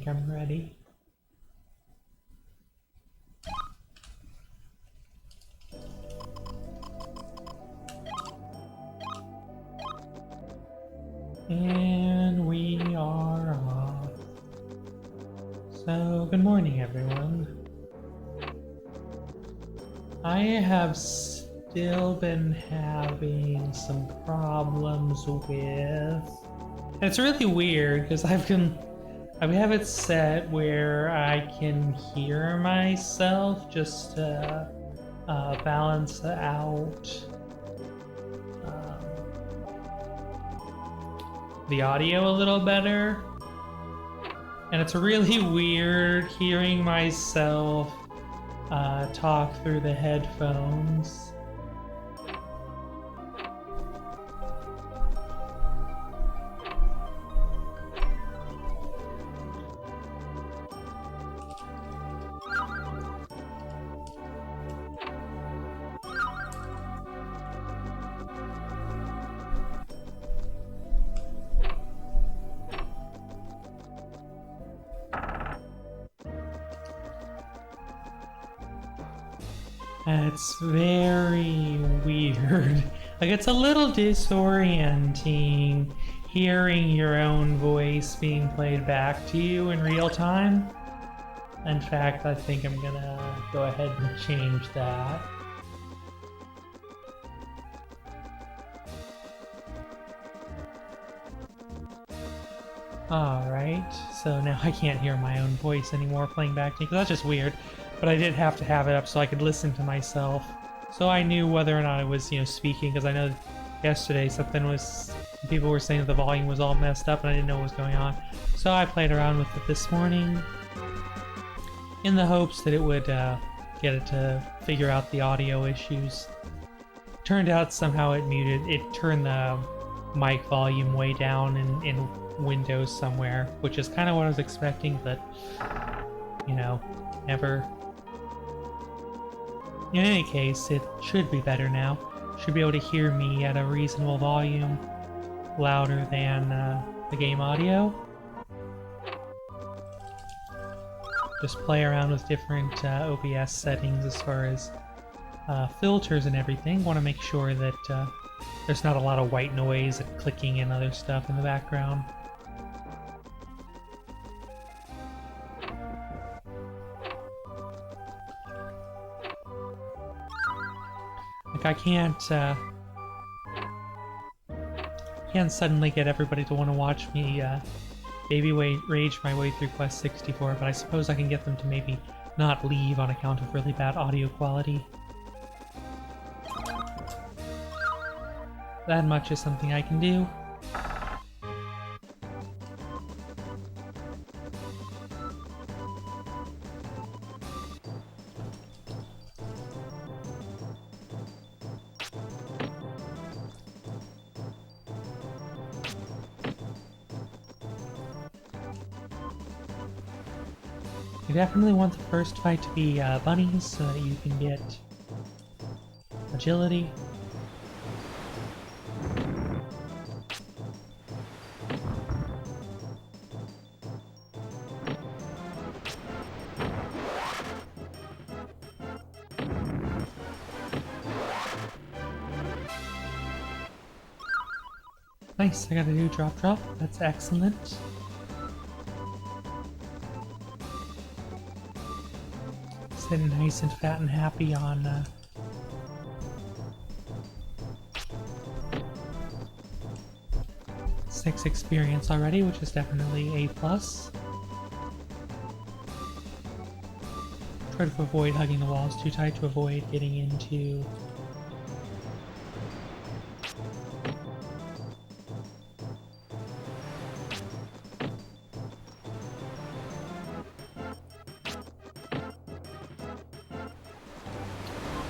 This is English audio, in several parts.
think I'm ready. And we are off. So, good morning, everyone. I have still been having some problems with... And it's really weird because I have it set where I can hear myself just to balance out the audio a little better. And it's really weird hearing myself talk through the headphones. It's very weird. Like, it's a little disorienting hearing your own voice being played back to you in real time. In fact, I think I'm gonna go ahead and change that. Alright, so now I can't hear my own voice anymore playing back to me, because that's just weird. But I did have to have it up so I could listen to myself. So I knew whether or not I was, speaking, because I know yesterday people were saying that the volume was all messed up and I didn't know what was going on. So I played around with it this morning in the hopes that it would get it to figure out the audio issues. Turned out somehow it turned the mic volume way down in Windows somewhere, which is kind of what I was expecting, but, never. In any case, it should be better now. Should be able to hear me at a reasonable volume, louder than the game audio. Just play around with different OBS settings as far as filters and everything. Want to make sure that there's not a lot of white noise and clicking and other stuff in the background. I can't suddenly get everybody to want to watch me rage my way through Quest 64, but I suppose I can get them to maybe not leave on account of really bad audio quality. That much is something I can do. You definitely want the first fight to be bunnies so that you can get agility. Nice, I got a new drop. That's excellent. Sitting nice and fat and happy on 6 experience already, which is definitely A+. Try to avoid hugging the walls too tight to avoid getting into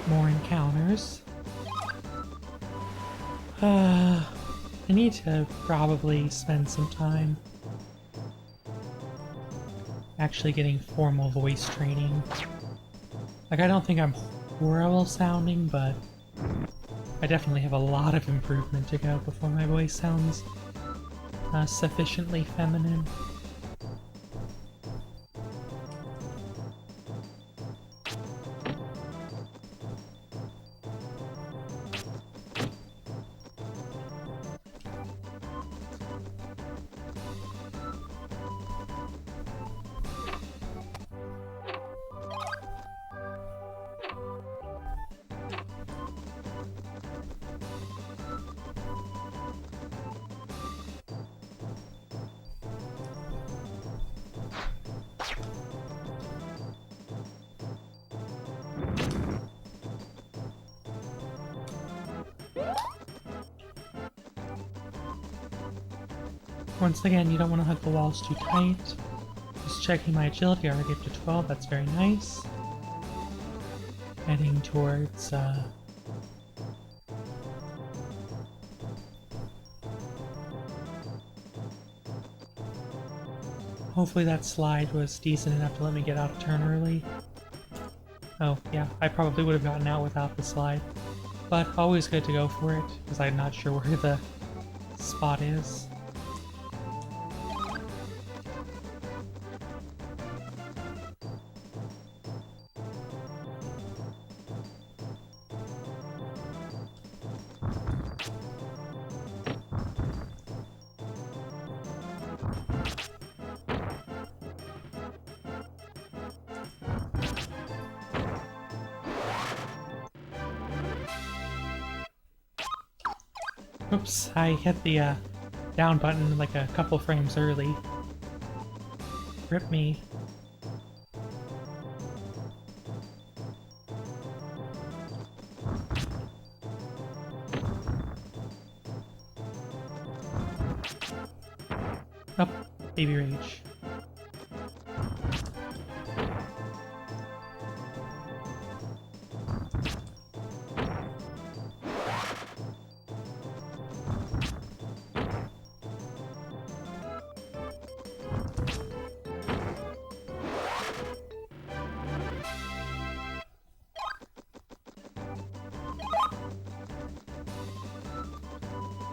more encounters. I need to probably spend some time actually getting formal voice training. Like, I don't think I'm horrible sounding, but I definitely have a lot of improvement to go before my voice sounds sufficiently feminine. Once again, you don't want to hug the walls too tight. Just checking my agility, already up to 12, that's very nice. Heading towards, hopefully that slide was decent enough to let me get out a turn early. Oh, yeah, I probably would have gotten out without the slide. But always good to go for it, because I'm not sure where the spot is. Oops, I hit the down button like a couple frames early. Rip me. Oh, baby rage.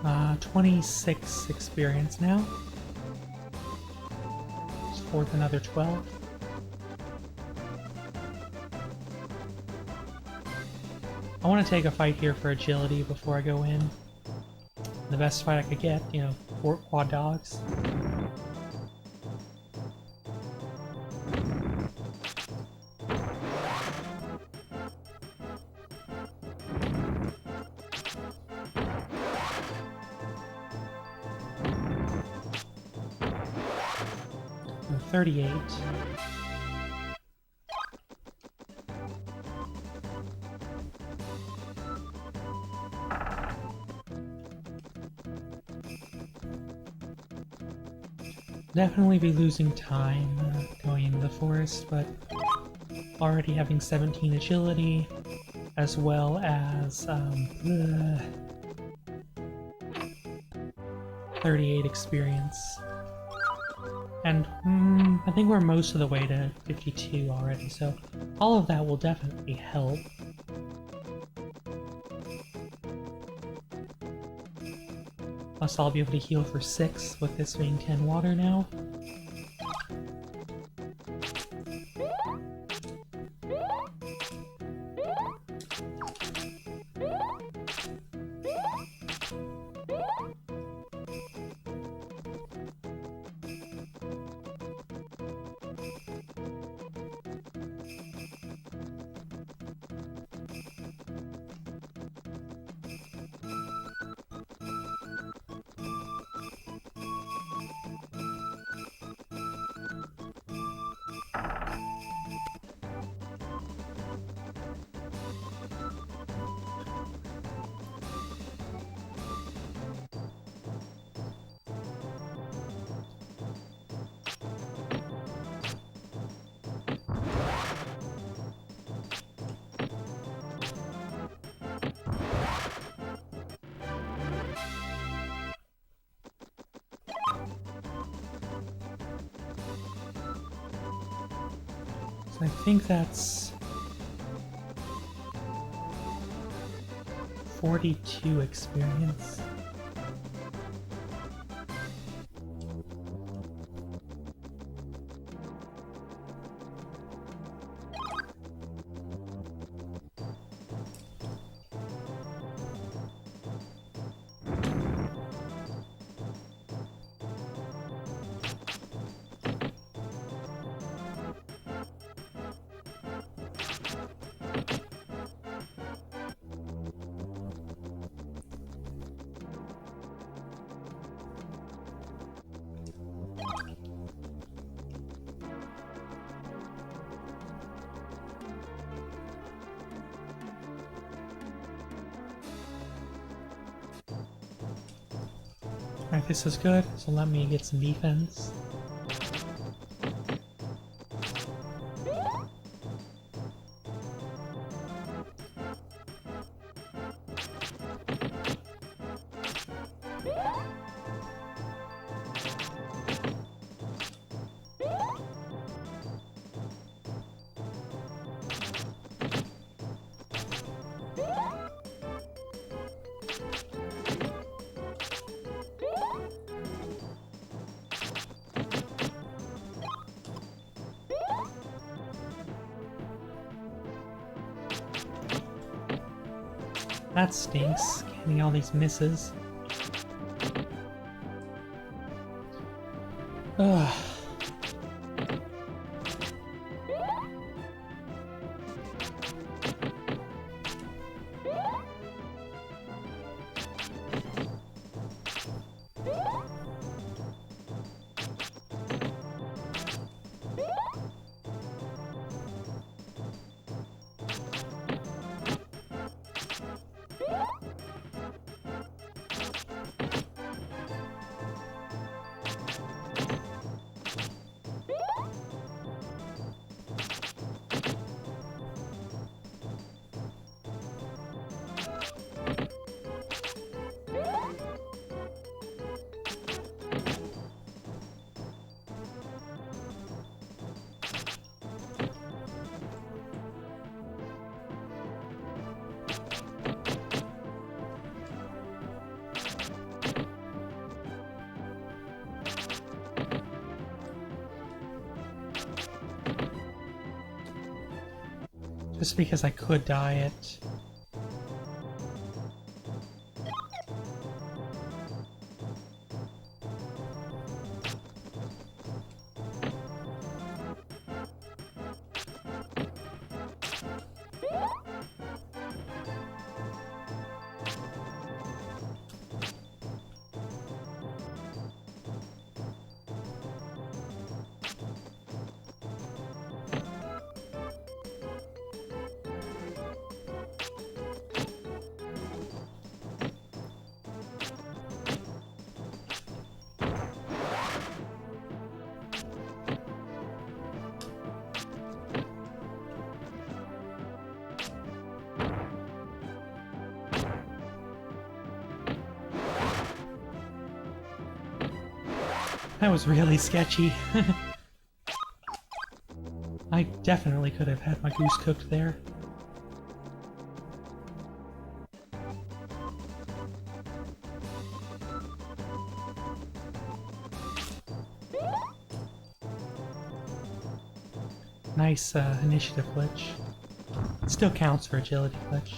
Uh, 26 experience now. Just worth another 12. I want to take a fight here for agility before I go in. The best fight I could get, you know, 4 quad dogs. So 38. Definitely be losing time going into the forest, but already having 17 agility, as well as 38 experience. And I think we're most of the way to 52 already, so all of that will definitely help. Plus I'll be able to heal for 6 with this being 10 water now. I think that's 42 experience. Alright, this is good, so let me get some defense. That stinks, getting all these misses. Ugh. Just because I could die it. That was really sketchy. I definitely could have had my goose cooked there. Nice initiative glitch. It still counts for agility glitch.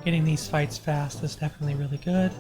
Getting these fights fast is definitely really good.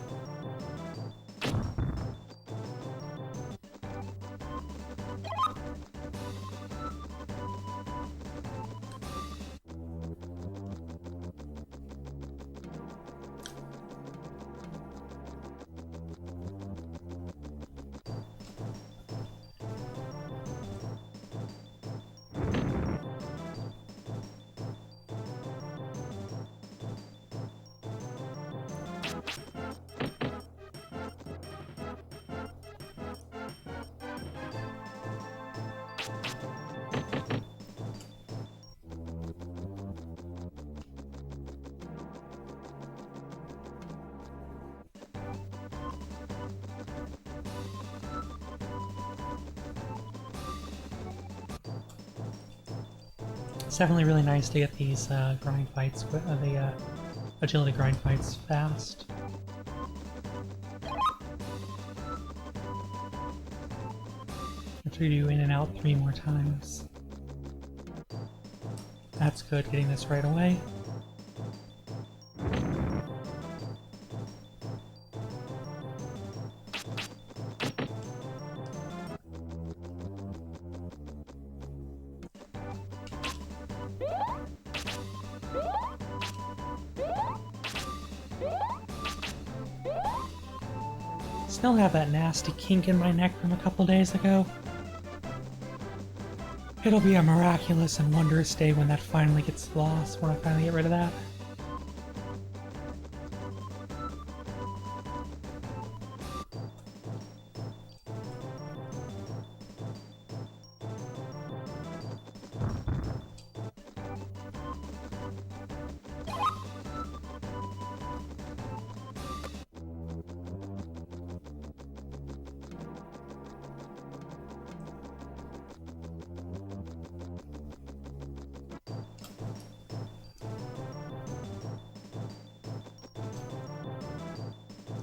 It's definitely really nice to get these grind fights, the agility grind fights fast. to do in and out 3 more times. That's good, getting this right away. Still have that nasty kink in my neck from a couple days ago. It'll be a miraculous and wondrous day when that finally gets lost, when I finally get rid of that.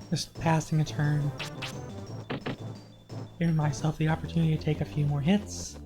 Just passing a turn. Giving myself the opportunity to take a few more hits.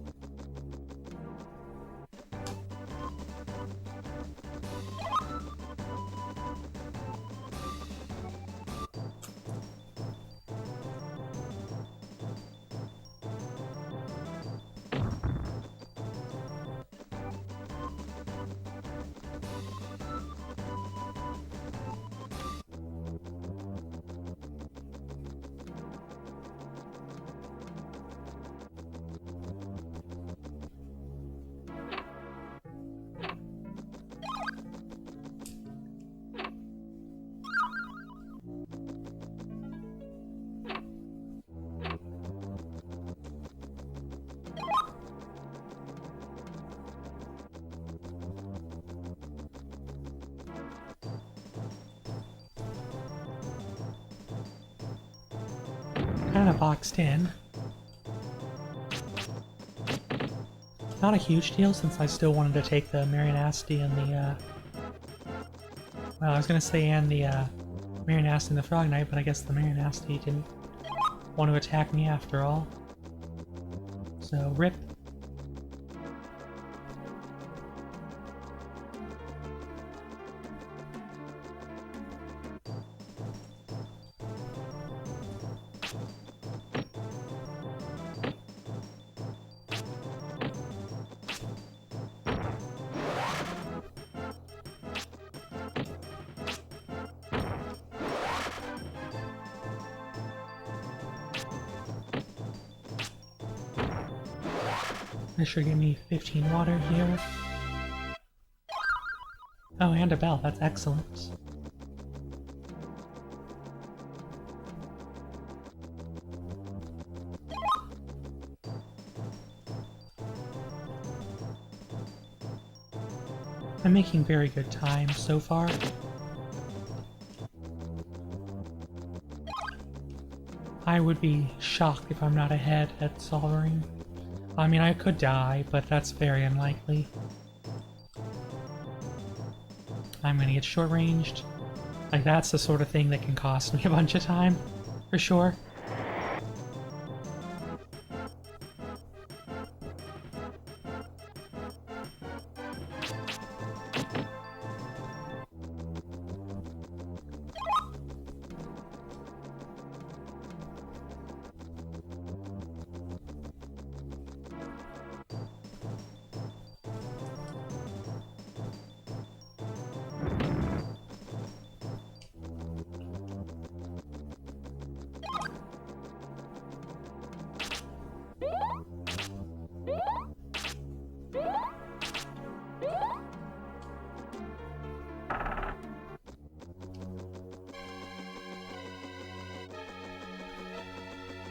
Kind of boxed in. Not a huge deal since I still wanted to take the Marinasti and the, well, I was gonna say and the, Marinasti and the Frog Knight, but I guess the Marinasti didn't want to attack me after all. So, rip. This should give me 15 water here. Oh, and a bell. That's excellent. I'm making very good time so far. I would be shocked if I'm not ahead at Solvering. I mean, I could die, but that's very unlikely. I'm gonna get short-ranged. Like, that's the sort of thing that can cost me a bunch of time, for sure.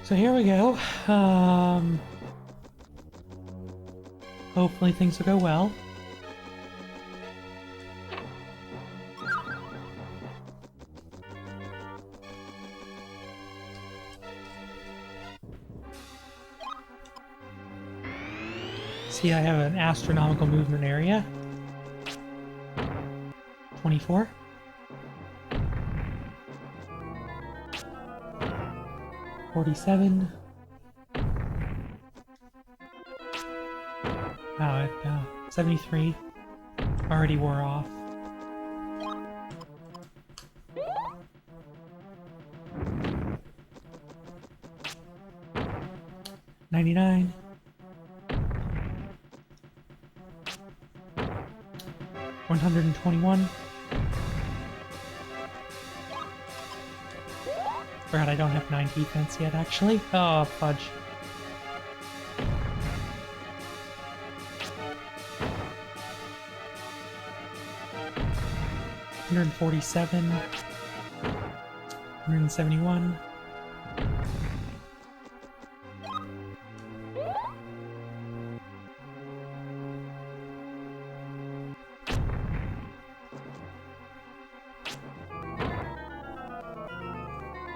So here we go. Hopefully things will go well. See, I have an astronomical movement area. 24. 47. Wow, 73 already wore off. $99. 121. Forgot I don't have 9 defense yet, actually. Oh, fudge. $147. 171.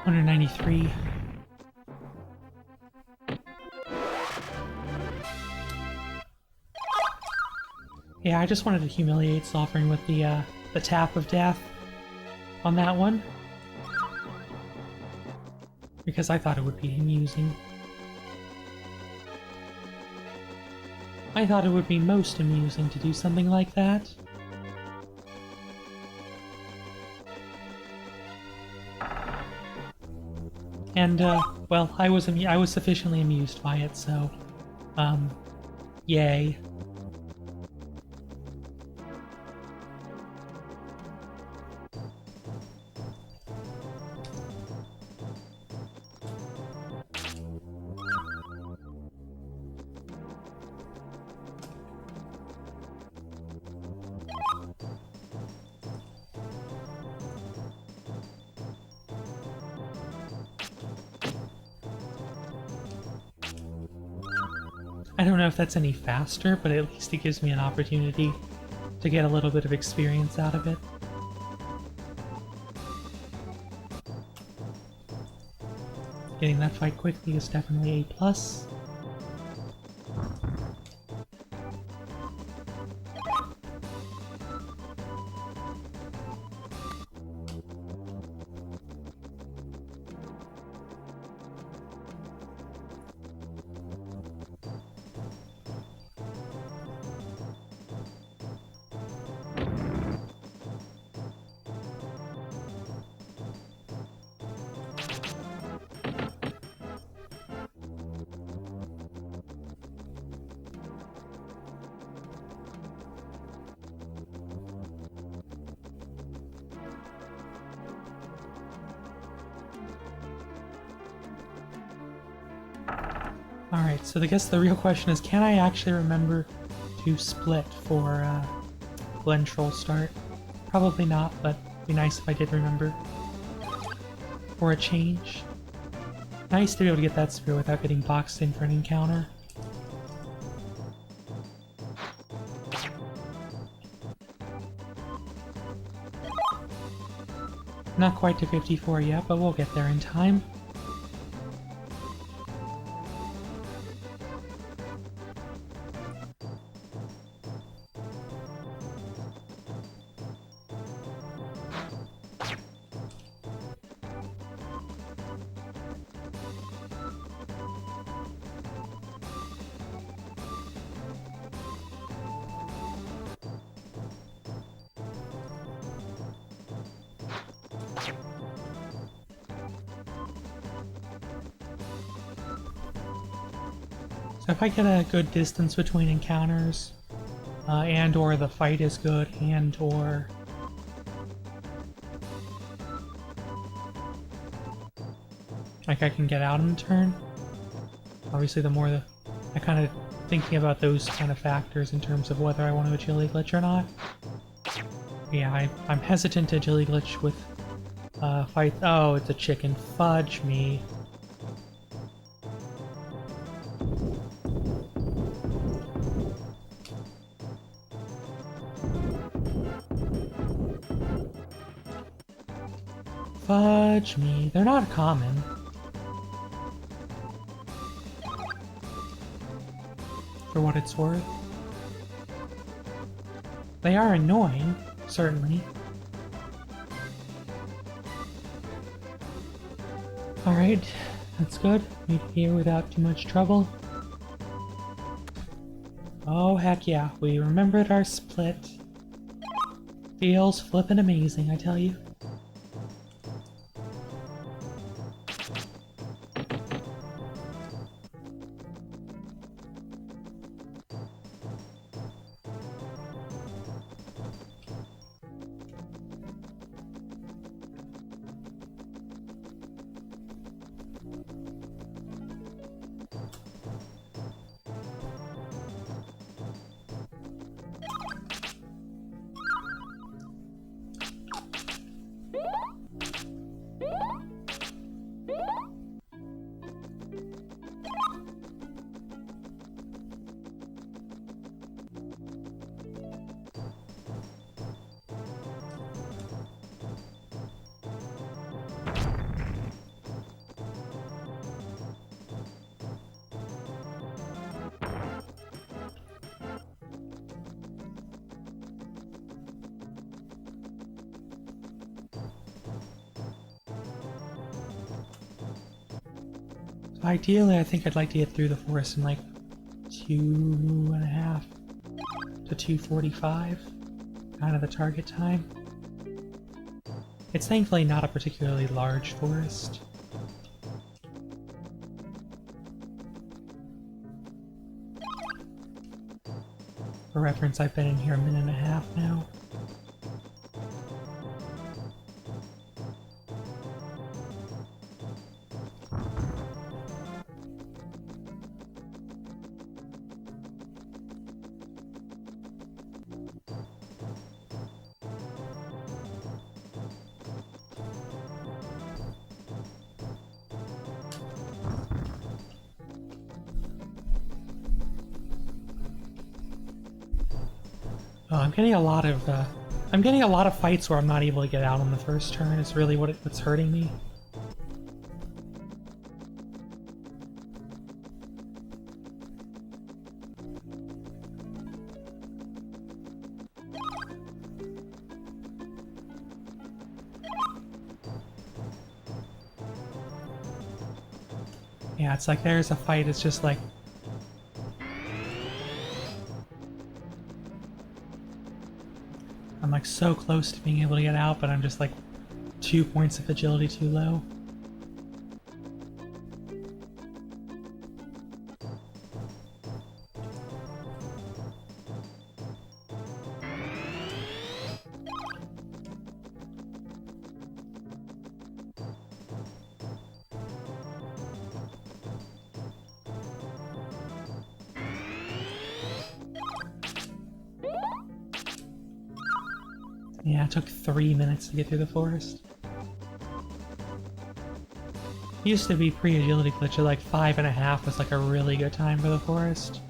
$193. Yeah, I just wanted to humiliate Sovereign with the tap of death on that one. Because I thought it would be amusing. I thought it would be most amusing to do something like that. And, well, I was sufficiently amused by it, so, yay. I don't know if that's any faster, but at least it gives me an opportunity to get a little bit of experience out of it. Getting that fight quickly is definitely A+. Alright, so I guess the real question is, can I actually remember to split for Glen Troll start? Probably not, but it'd be nice if I did remember. For a change. Nice to be able to get that spear without getting boxed in for an encounter. Not quite to 54 yet, but we'll get there in time. So if I get a good distance between encounters, and or the fight is good, and or like I can get out in the turn. Obviously the more I kind of thinking about those kind of factors in terms of whether I want to agility glitch or not. Yeah, I'm hesitant to agility glitch with fight. Oh, it's a chicken. Fudge me. Fudge me. They're not common. For what it's worth. They are annoying, certainly. Alright, that's good. Made it here without too much trouble. Oh, heck yeah. We remembered our split. Feels flippin' amazing, I tell you. Ideally, I think I'd like to get through the forest in like 2.5 to 2:45, kind of the target time. It's thankfully not a particularly large forest. For reference, I've been in here 1.5 minutes now. I'm getting a lot of fights where I'm not able to get out on the first turn. Is really what's hurting me. Yeah, it's like there's a fight. It's just like I'm like so close to being able to get out, but I'm just like 2 points of agility too low. Yeah, it took 3 minutes to get through the forest. Used to be pre-agility glitch at like 5.5 was like a really good time for the forest.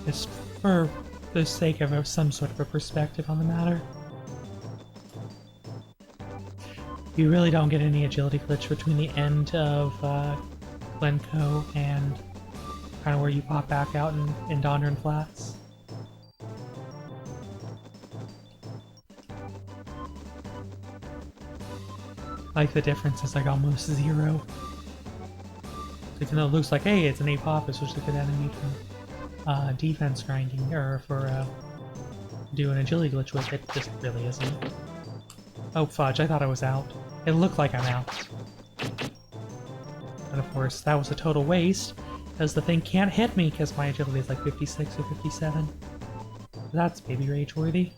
Just for the sake of some sort of a perspective on the matter. You really don't get any agility glitch between the end of Glencoe and kind of where you pop back out in Dondurn Flats. Like the difference is like almost 0. Even though it looks like, hey, it's an Apophis, which is a good enemy for defense grinding, or for doing agility glitch with, it just really isn't. Oh fudge, I thought I was out. It looked like I'm out. And of course, that was a total waste, because the thing can't hit me because my agility is like 56 or 57. That's baby rage worthy.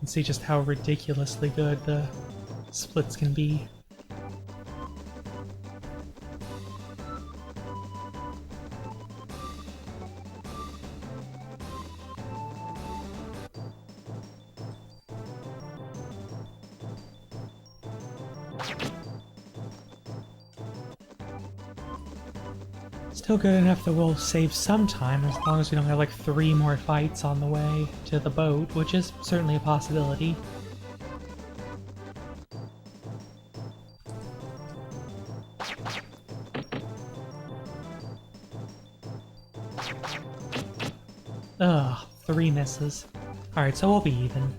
See just how ridiculously good the splits can be. Still good enough that we'll save some time, as long as we don't have like 3 more fights on the way to the boat, which is certainly a possibility. Ugh, 3 misses. Alright, so we'll be even.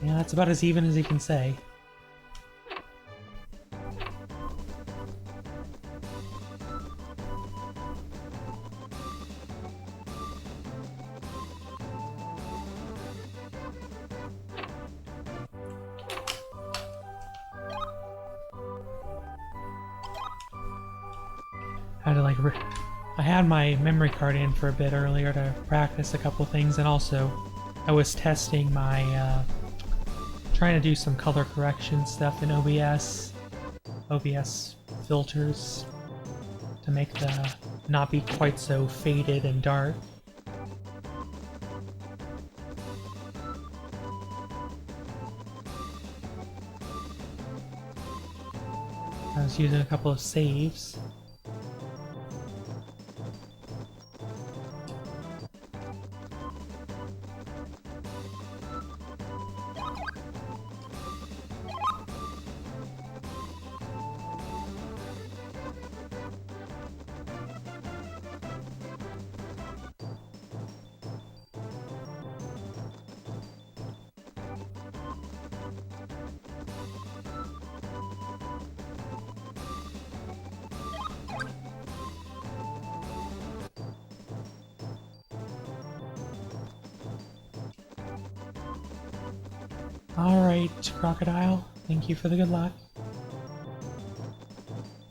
Yeah, that's about as even as you can say. I had to like I had my memory card in for a bit earlier to practice a couple things, and also I was testing my trying to do some color correction stuff in OBS filters to make the not be quite so faded and dark. I was using a couple of saves. Alright, Crocodile, thank you for the good luck.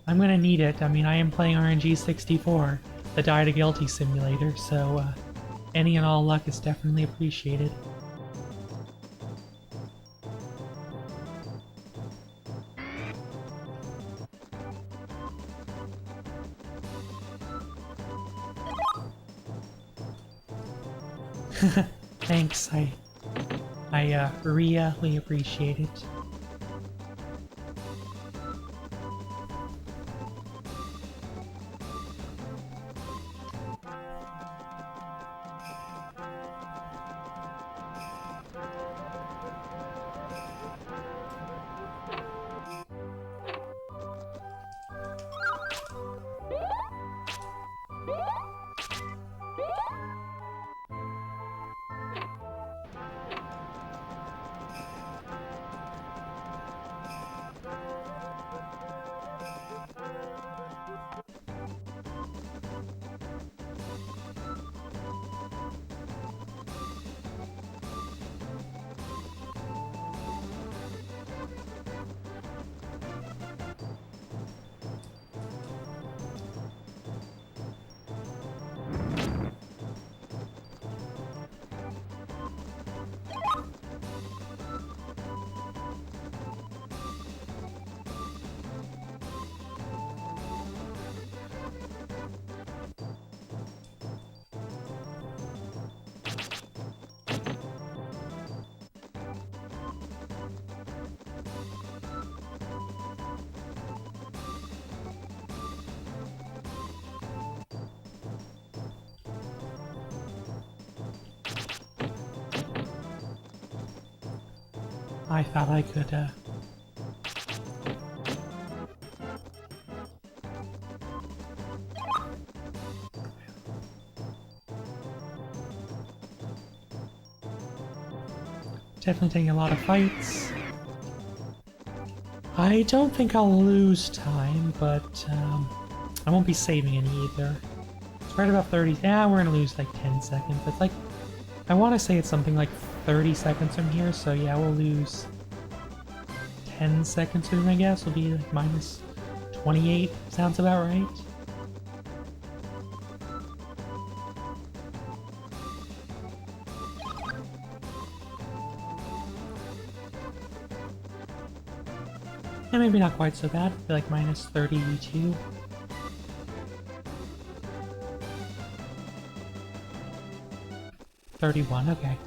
I'm gonna need it. I mean, I am playing RNG 64, the Die to Guilty simulator, so any and all luck is definitely appreciated. Thanks, I really appreciate it. I thought I could, definitely taking a lot of fights. I don't think I'll lose time, but I won't be saving any either. It's right about 30. Yeah, we're gonna lose like 10 seconds. It's like, I want to say it's something like 30 seconds from here, so yeah, we'll lose 10 seconds from my guess. Will be like minus 28. Sounds about right. And maybe not quite so bad. Be like minus 32. $31, okay.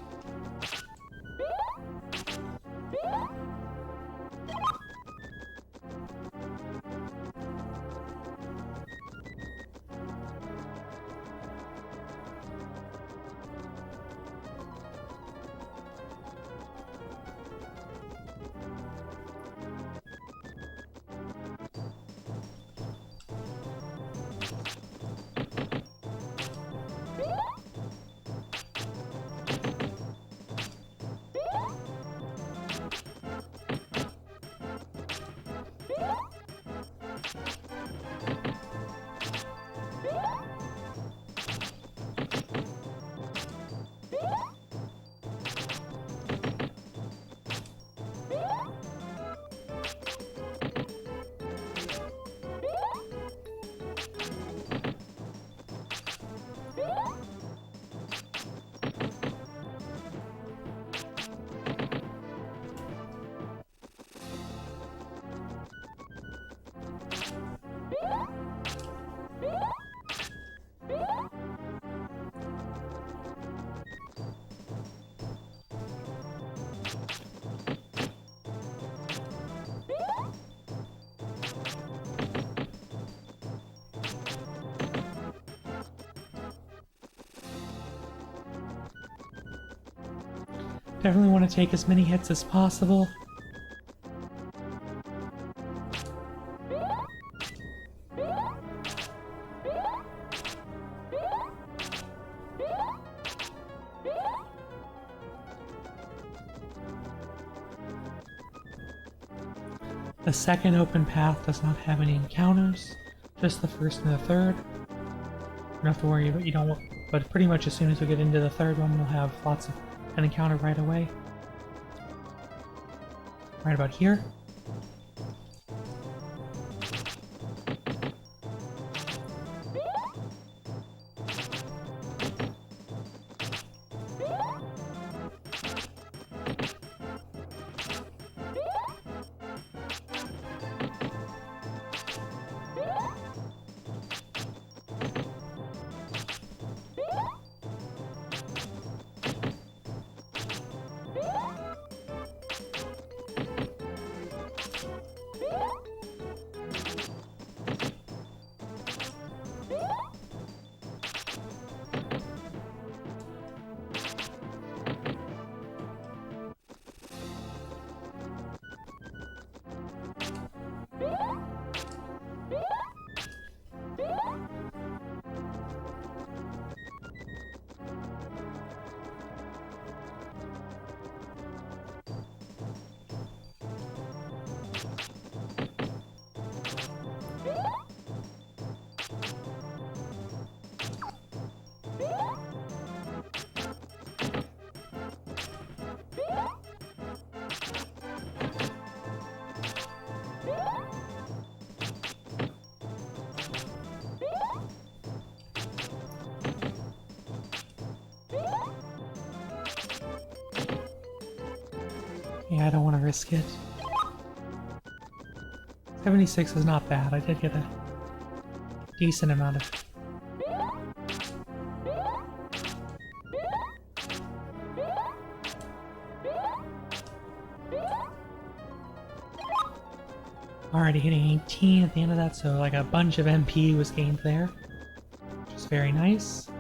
Definitely want to take as many hits as possible. The second open path does not have any encounters, just the first and the third. You don't have to worry about but pretty much as soon as we get into the third one, we'll have lots of an encounter right away. Right about here. Yeah, I don't want to risk it. 76 is not bad. I did get a decent amount of... Already hitting 18 at the end of that, so like a bunch of MP was gained there, which is very nice.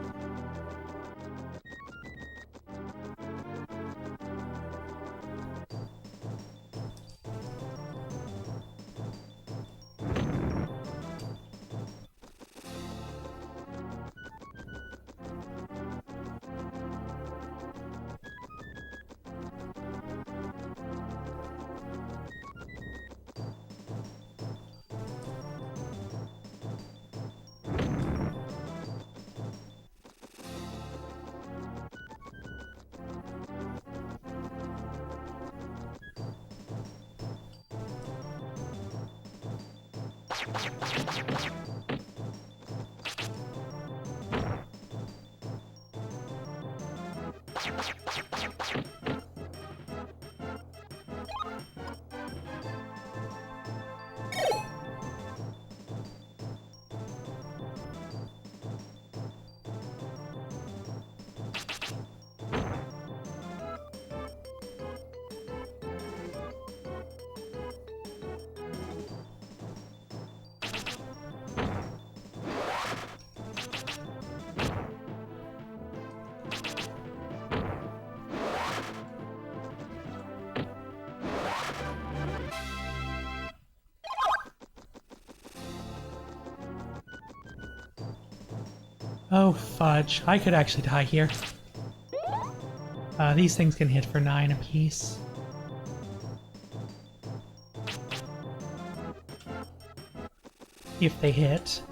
Oh, fudge. I could actually die here. These things can hit for 9 apiece. If they hit.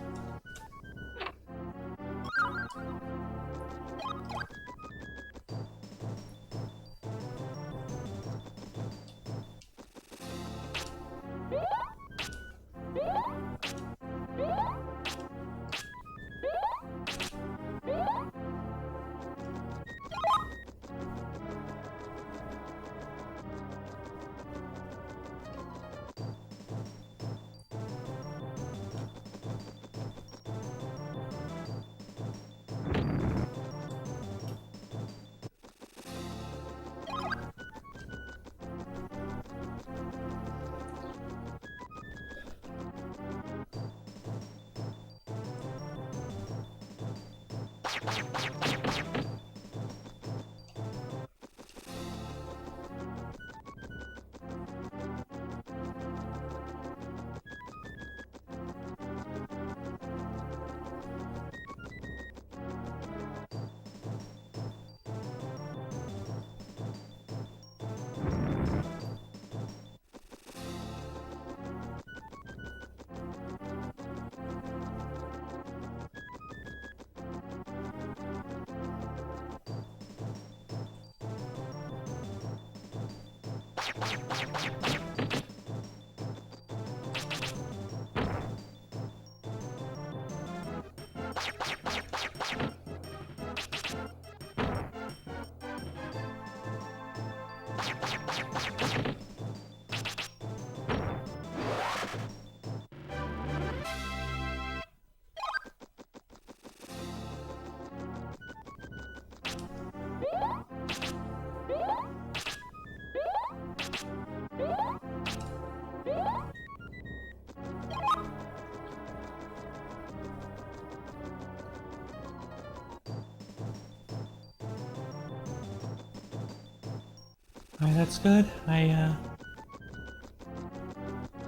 Alright, that's good. I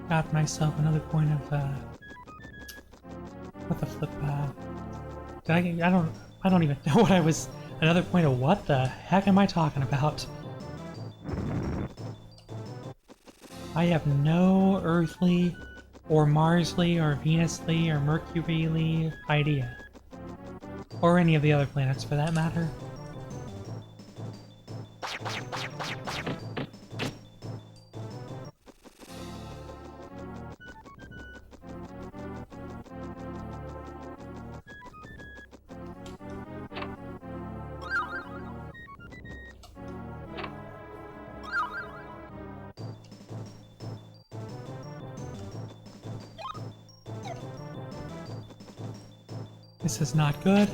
got myself another point of what the flip did I get, I don't even know what I was. Another point of what the heck am I talking about? I have no earthly or Marsly or Venusly or Mercuryly idea. Or any of the other planets for that matter. This is not good.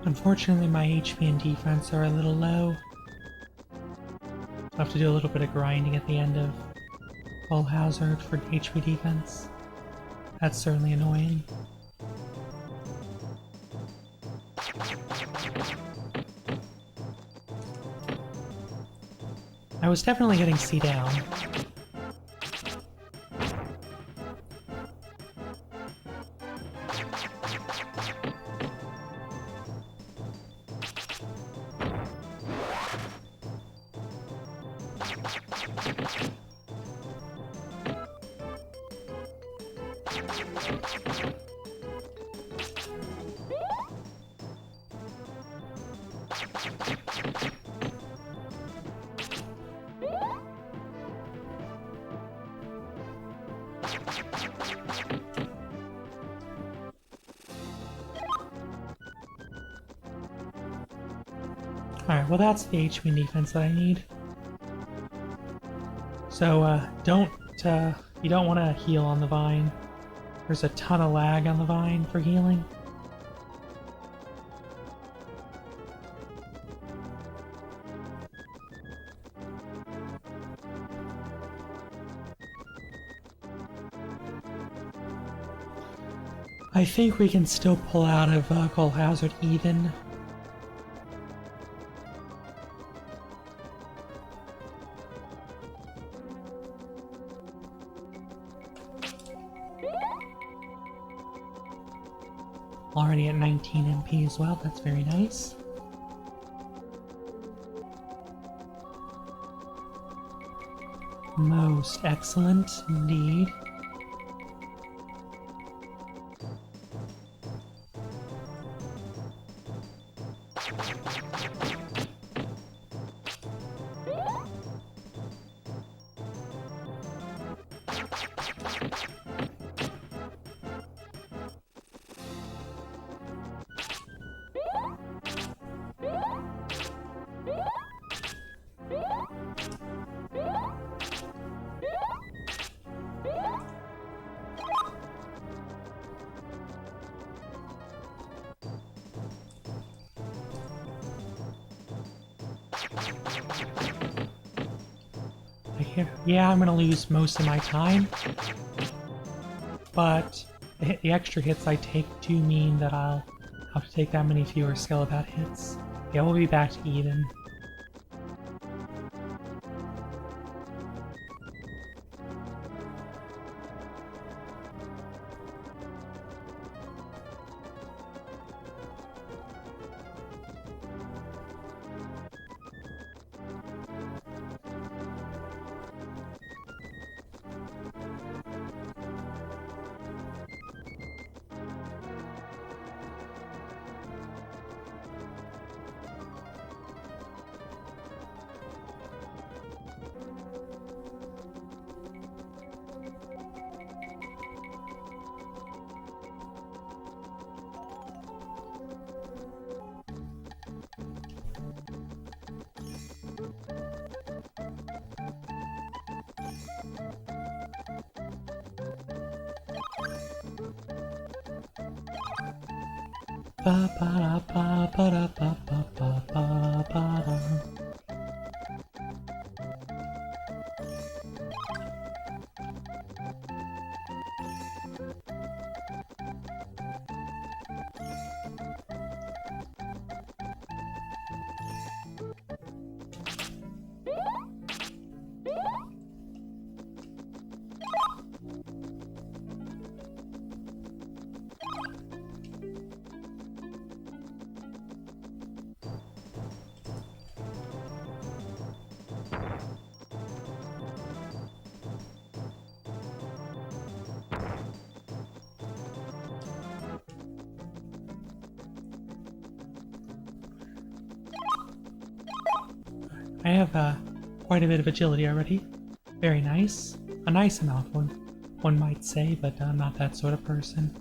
Unfortunately, my HP and defense are a little low. I'll have to do a little bit of grinding at the end of Full Hazard for HP defense. That's certainly annoying. I was definitely getting C down. Alright, well that's the HP and defense that I need. So, you don't want to heal on the vine. There's a ton of lag on the vine for healing. I think we can still pull out of Full Hazard even. Already at 19 MP as well, that's very nice. Most excellent indeed. Yeah, I'm gonna lose most of my time, but the extra hits I take do mean that I'll have to take that many fewer Skelebat hits. Yeah, we'll be back to even. Ba ba da ba ba da ba ba ba ba ba da. I have quite a bit of agility already. Very nice. A nice amount, one might say, but I'm not that sort of person.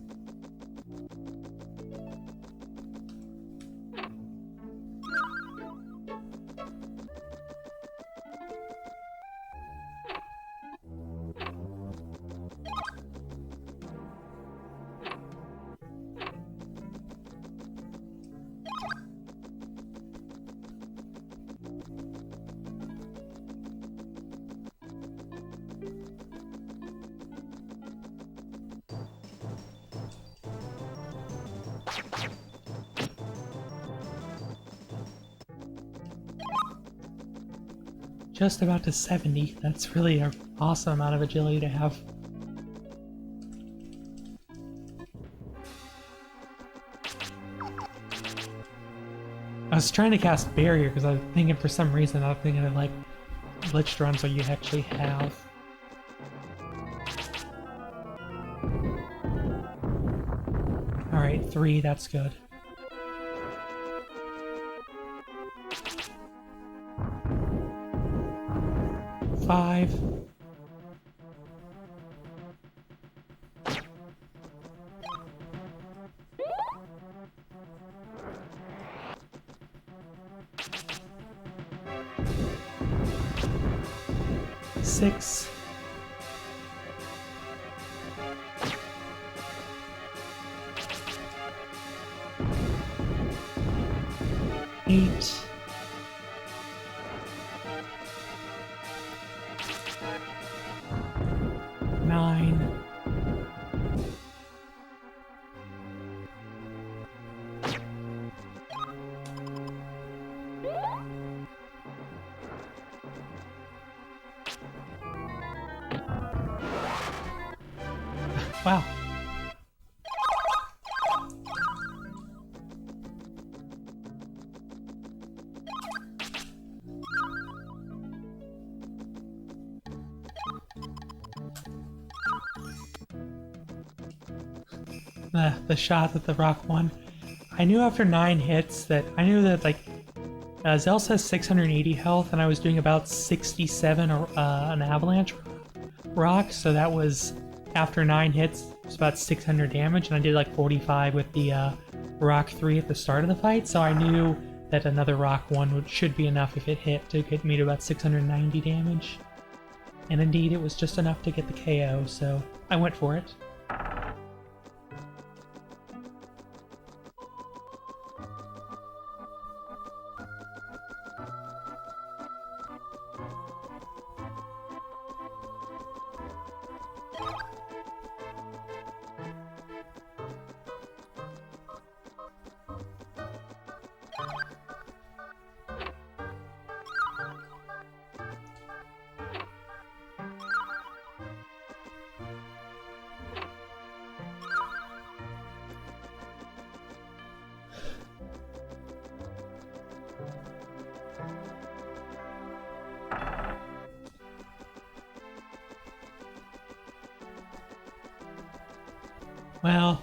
Just about to 70. That's really an awesome amount of agility to have. I was trying to cast Barrier because I was thinking for some reason I was thinking of like glitched runs where you actually have. Alright, 3, that's good. Five. Six. Eight. Nine. Wow. The shot at the rock one. I knew after 9 hits that like Zell says 680 health and I was doing about 67 an avalanche rock, so that was after 9 hits, it's about 600 damage, and I did like 45 with the rock 3 at the start of the fight, so I knew that another rock 1 should be enough if it hit to get me to about 690 damage. And indeed, it was just enough to get the KO, so I went for it. Well,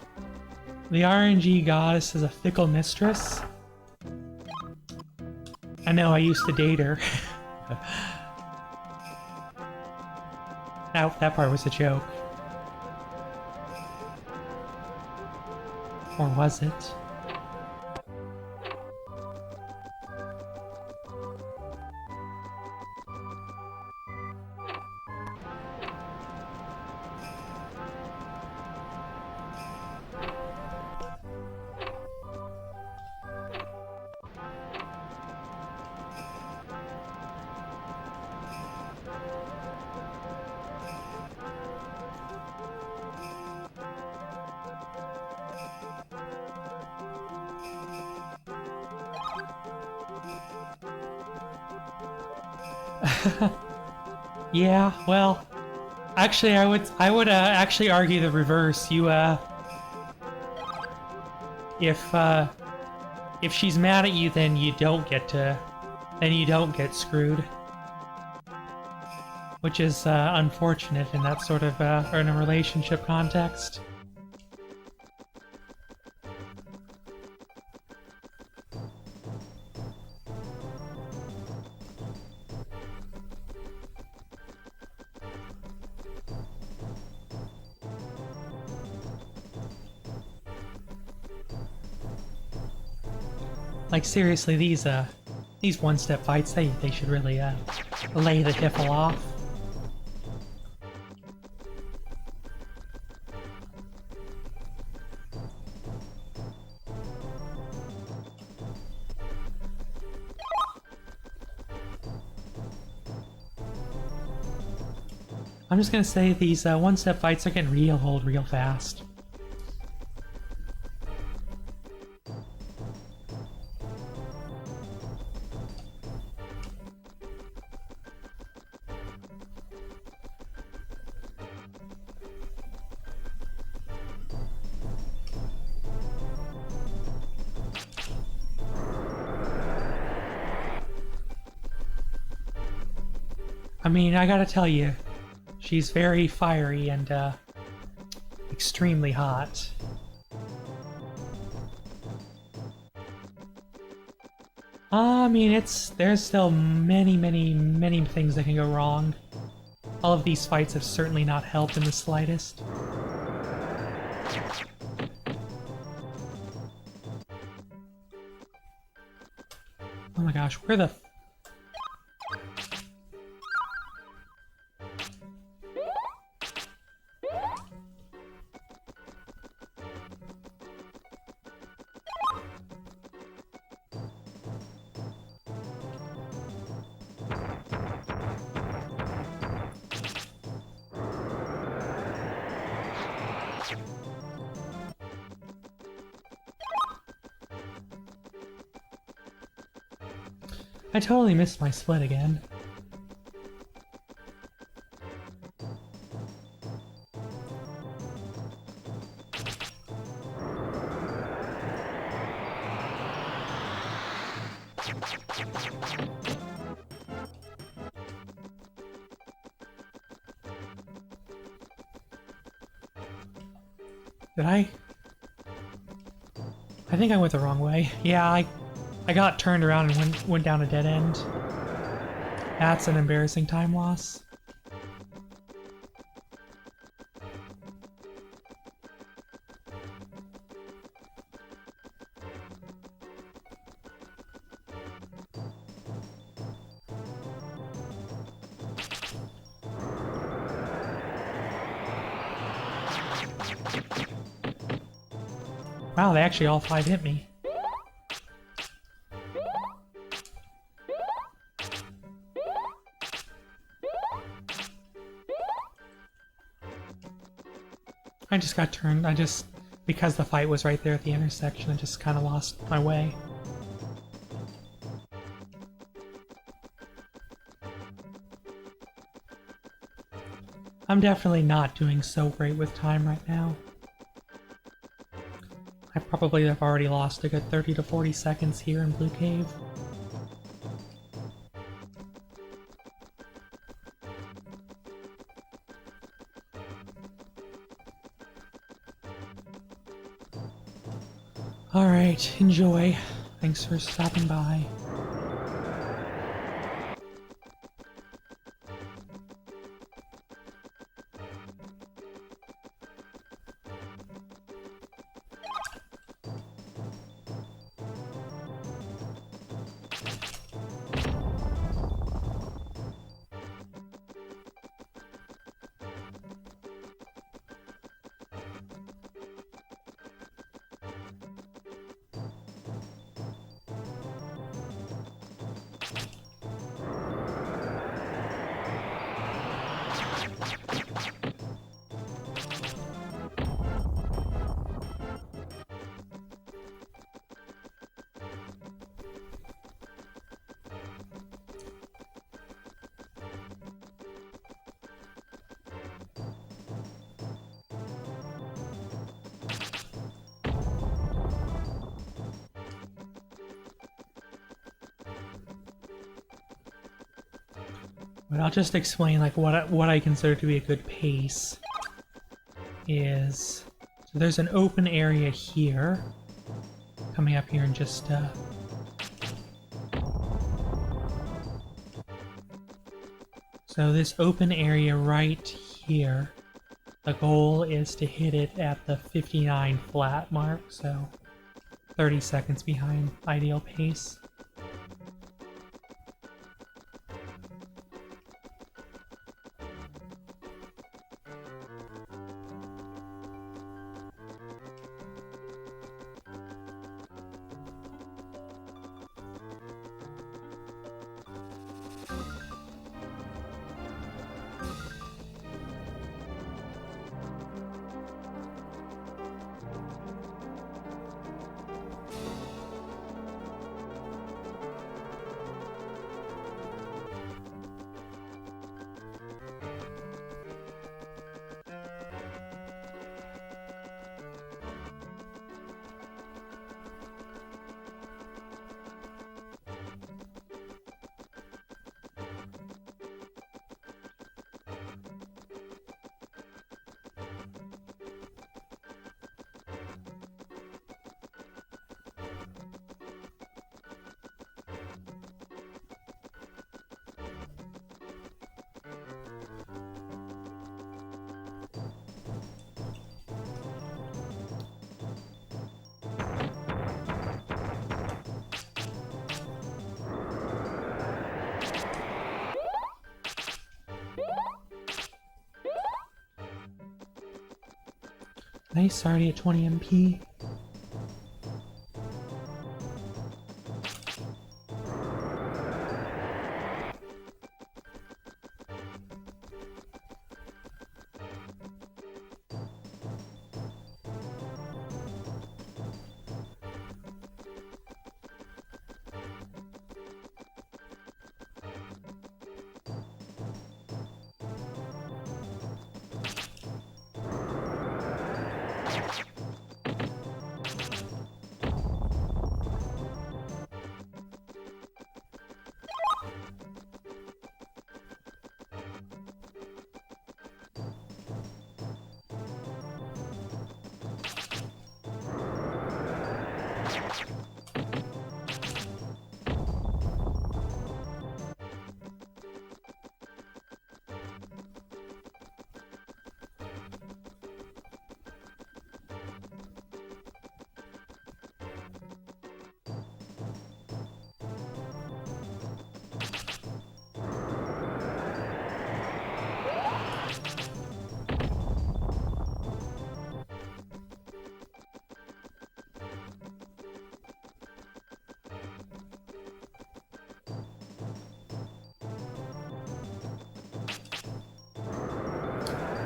the RNG goddess is a fickle mistress. I know, I used to date her. That part was a joke. Or was it? Yeah, well, actually, I would actually argue the reverse. If she's mad at you, then you don't get screwed, which is unfortunate in that sort of or in a relationship context. Like seriously, these one-step fights, they should really lay the Tiffle off. I'm just gonna say these one-step fights are getting real old real fast. I mean, I gotta tell you, she's very fiery and extremely hot. I mean, there's still many, many, many things that can go wrong. All of these fights have certainly not helped in the slightest. Oh my gosh, where the... I totally missed my split again. Did I? I think I went the wrong way. Yeah, I got turned around and went down a dead end. That's an embarrassing time loss. Wow, they actually all 5 hit me. I just got turned. Because the fight was right there at the intersection, I just kind of lost my way. I'm definitely not doing so great with time right now. I probably have already lost a good 30 to 40 seconds here in Blue Cave. Alright, enjoy. Thanks for stopping by. But I'll just explain like what I consider to be a good pace is, so there's an open area here, coming up here and just so this open area right here, the goal is to hit it at the 59 flat mark, so 30 seconds behind ideal pace. Nice, already at 20 MP.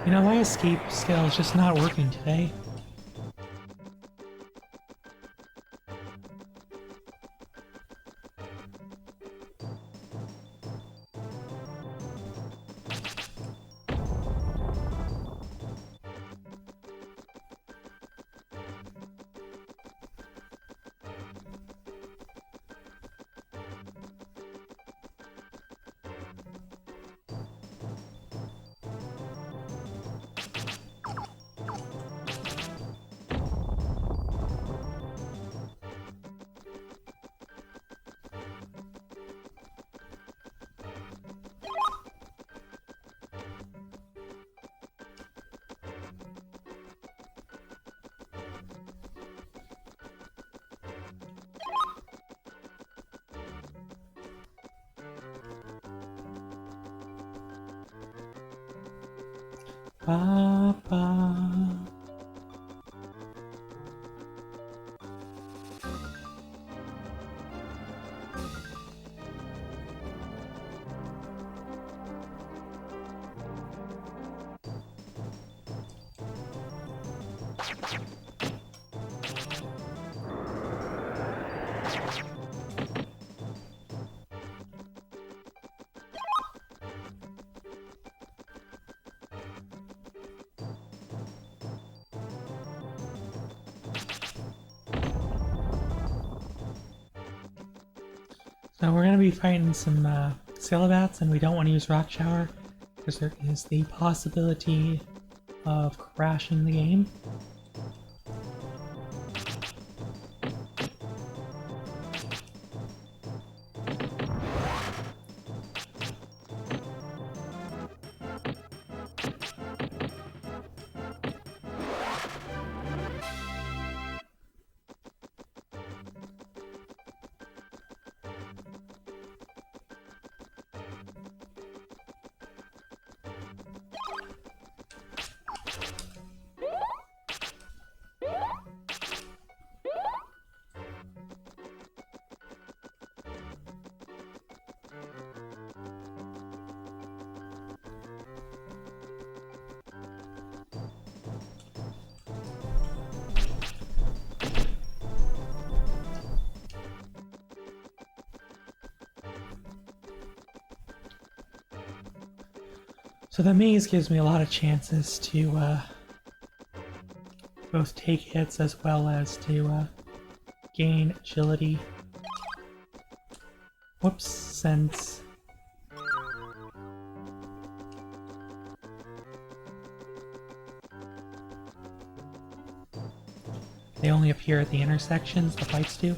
You know, my escape skill is just not working today. Ba ba. So we're going to be fighting some Scalabats, and we don't want to use Rock Shower because there is the possibility of crashing the game. So the maze gives me a lot of chances to both take hits as well as to gain agility. Whoops, since they only appear at the intersections, the fights do.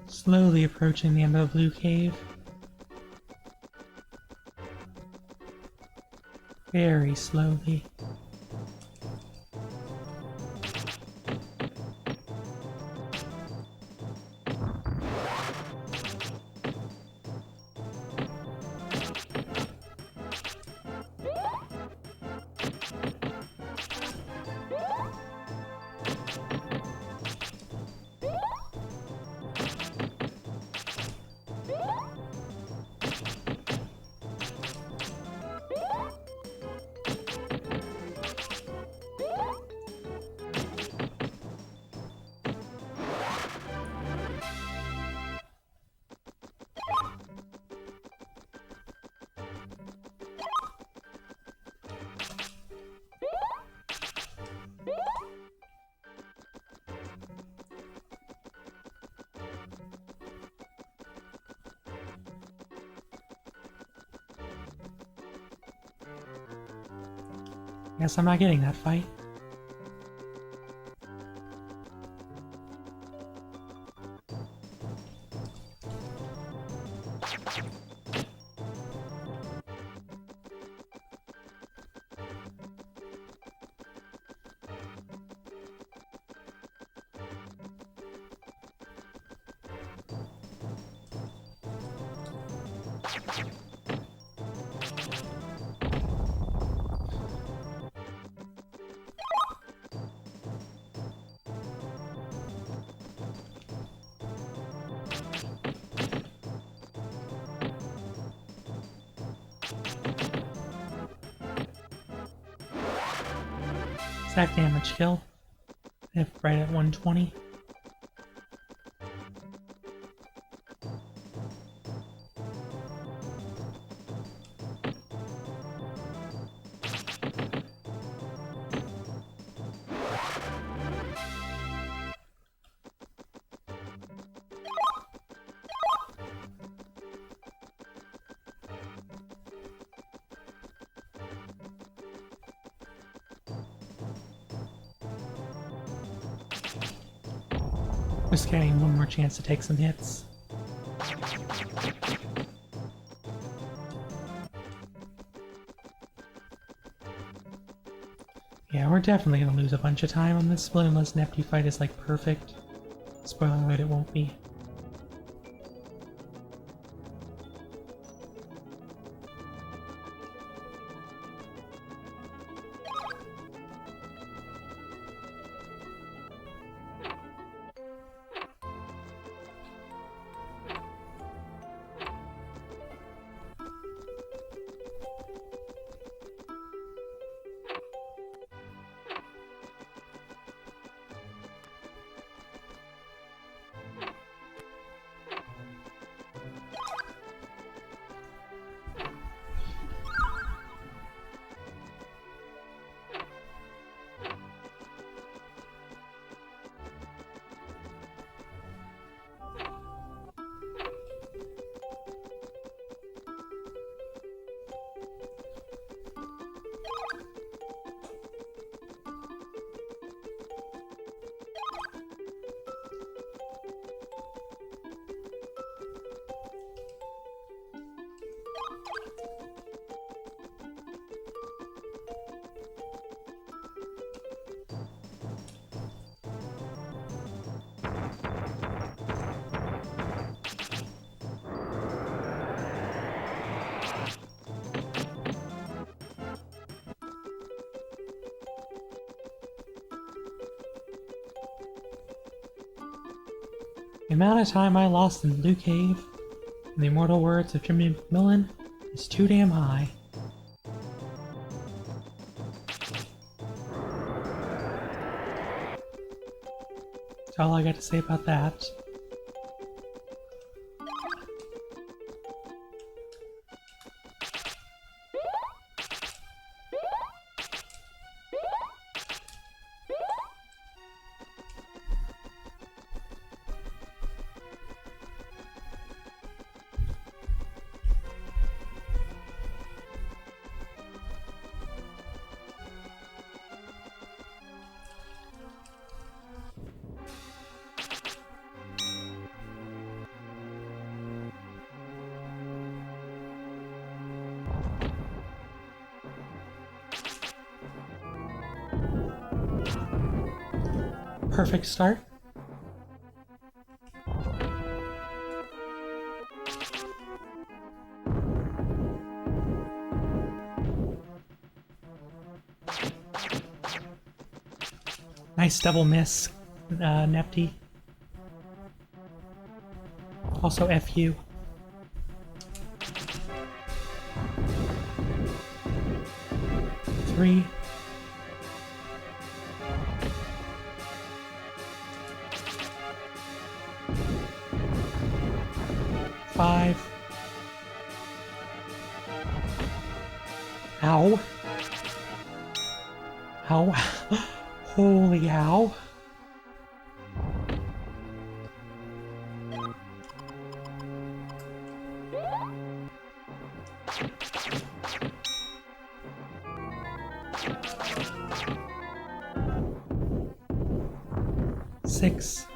Slowly approaching the end of the blue cave. Very slowly. Guess I'm not getting that fight. Exact damage kill. Right at 120. Just getting one more chance to take some hits. Yeah, we're definitely gonna lose a bunch of time on this split unless Neptune fight is like perfect. Spoiler alert, it won't be. The amount of time I lost in the Blue Cave, in the immortal words of Jimmy McMillan, is too damn high. That's all I got to say about that. Perfect start. Nice double miss, Nepty. Also FU. Three. Five. Ow. Ow. Holy ow. Six.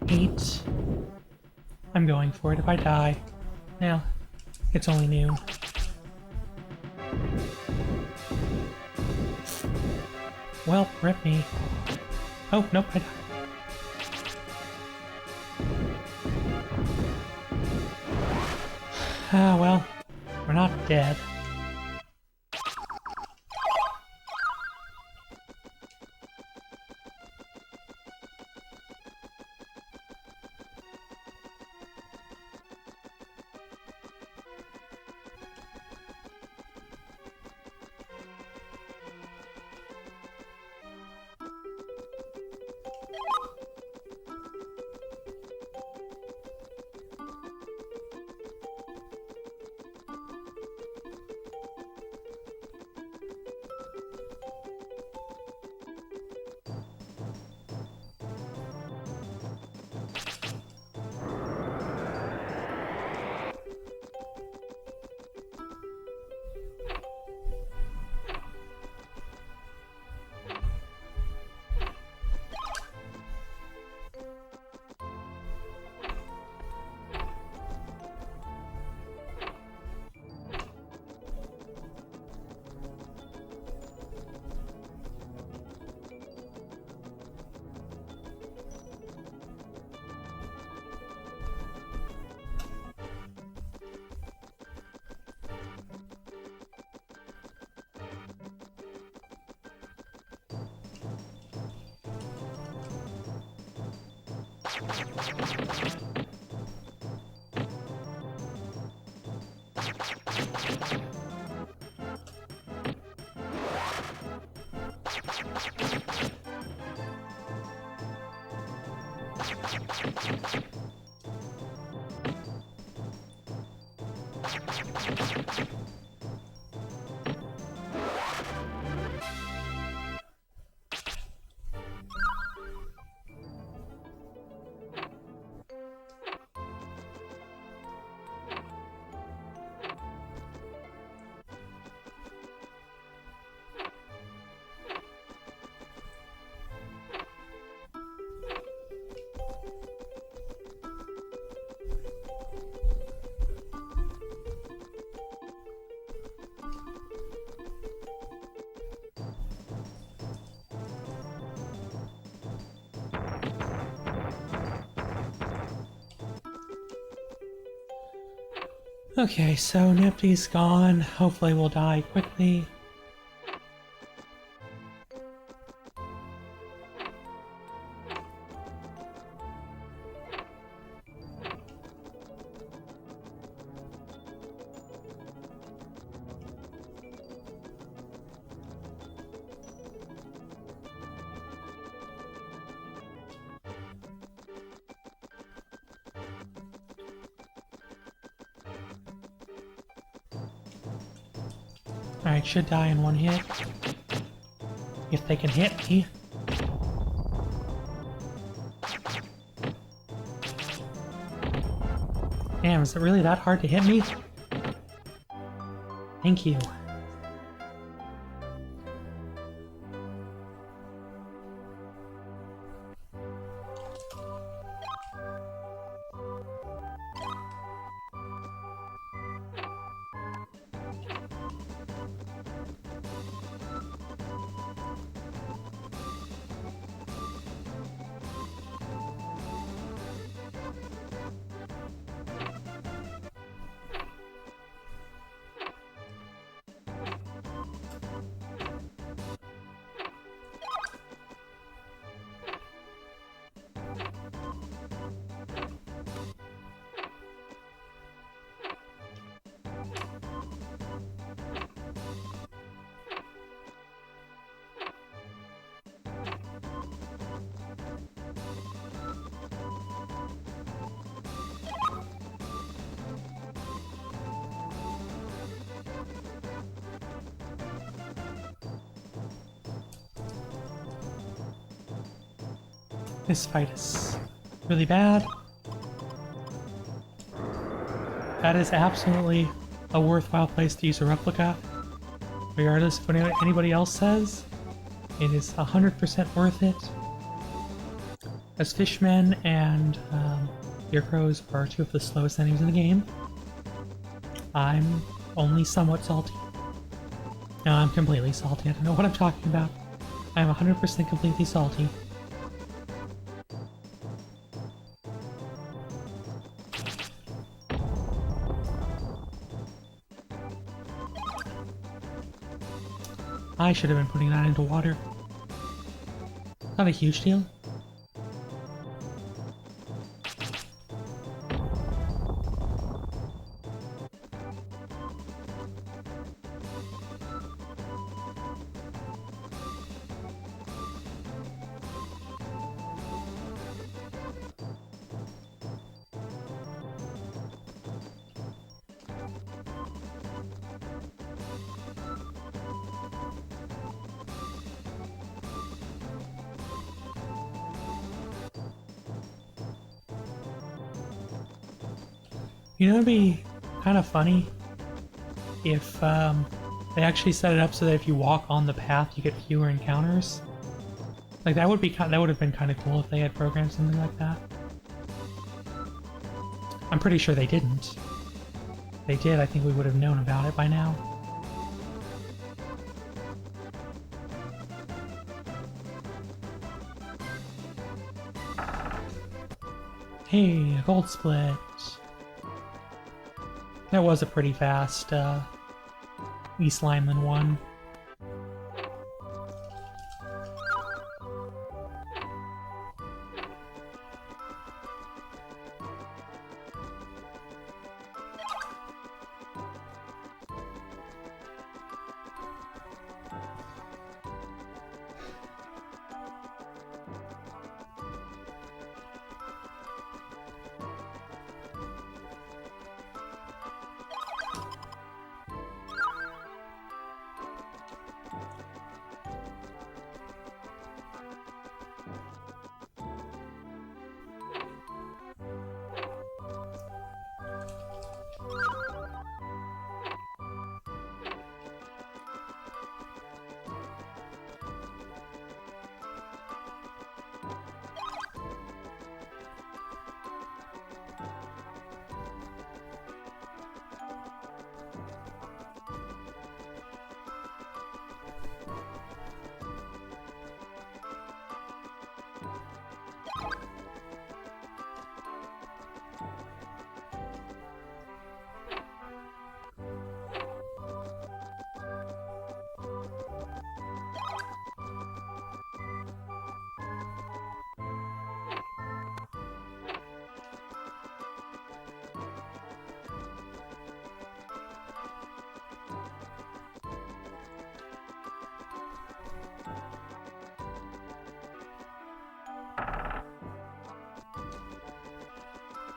Eight. I'm going for it if I die. Now, it's only noon. Well, rip me. Oh, nope, I died. Ah, well, we're not dead. Okay, so Nifty's gone. Hopefully we'll die quickly. Alright, should die in one hit. If they can hit me. Damn, is it really that hard to hit me? Thank you. This fight is really bad. That is absolutely a worthwhile place to use a replica. Regardless of what anybody else says, it is 100% worth it. As Fishmen and Ear Crows are two of the slowest enemies in the game, I'm only somewhat salty. No, I'm completely salty. I don't know what I'm talking about. I'm 100% completely salty. I should have been putting that into water. Not a huge deal. You know, it'd be kind of funny if they actually set it up so that if you walk on the path, you get fewer encounters. Like that would have been kind of cool if they had programmed something like that. I'm pretty sure they didn't. If they did, I think we would have known about it by now. Hey, a gold split. That was a pretty fast East Lineland one.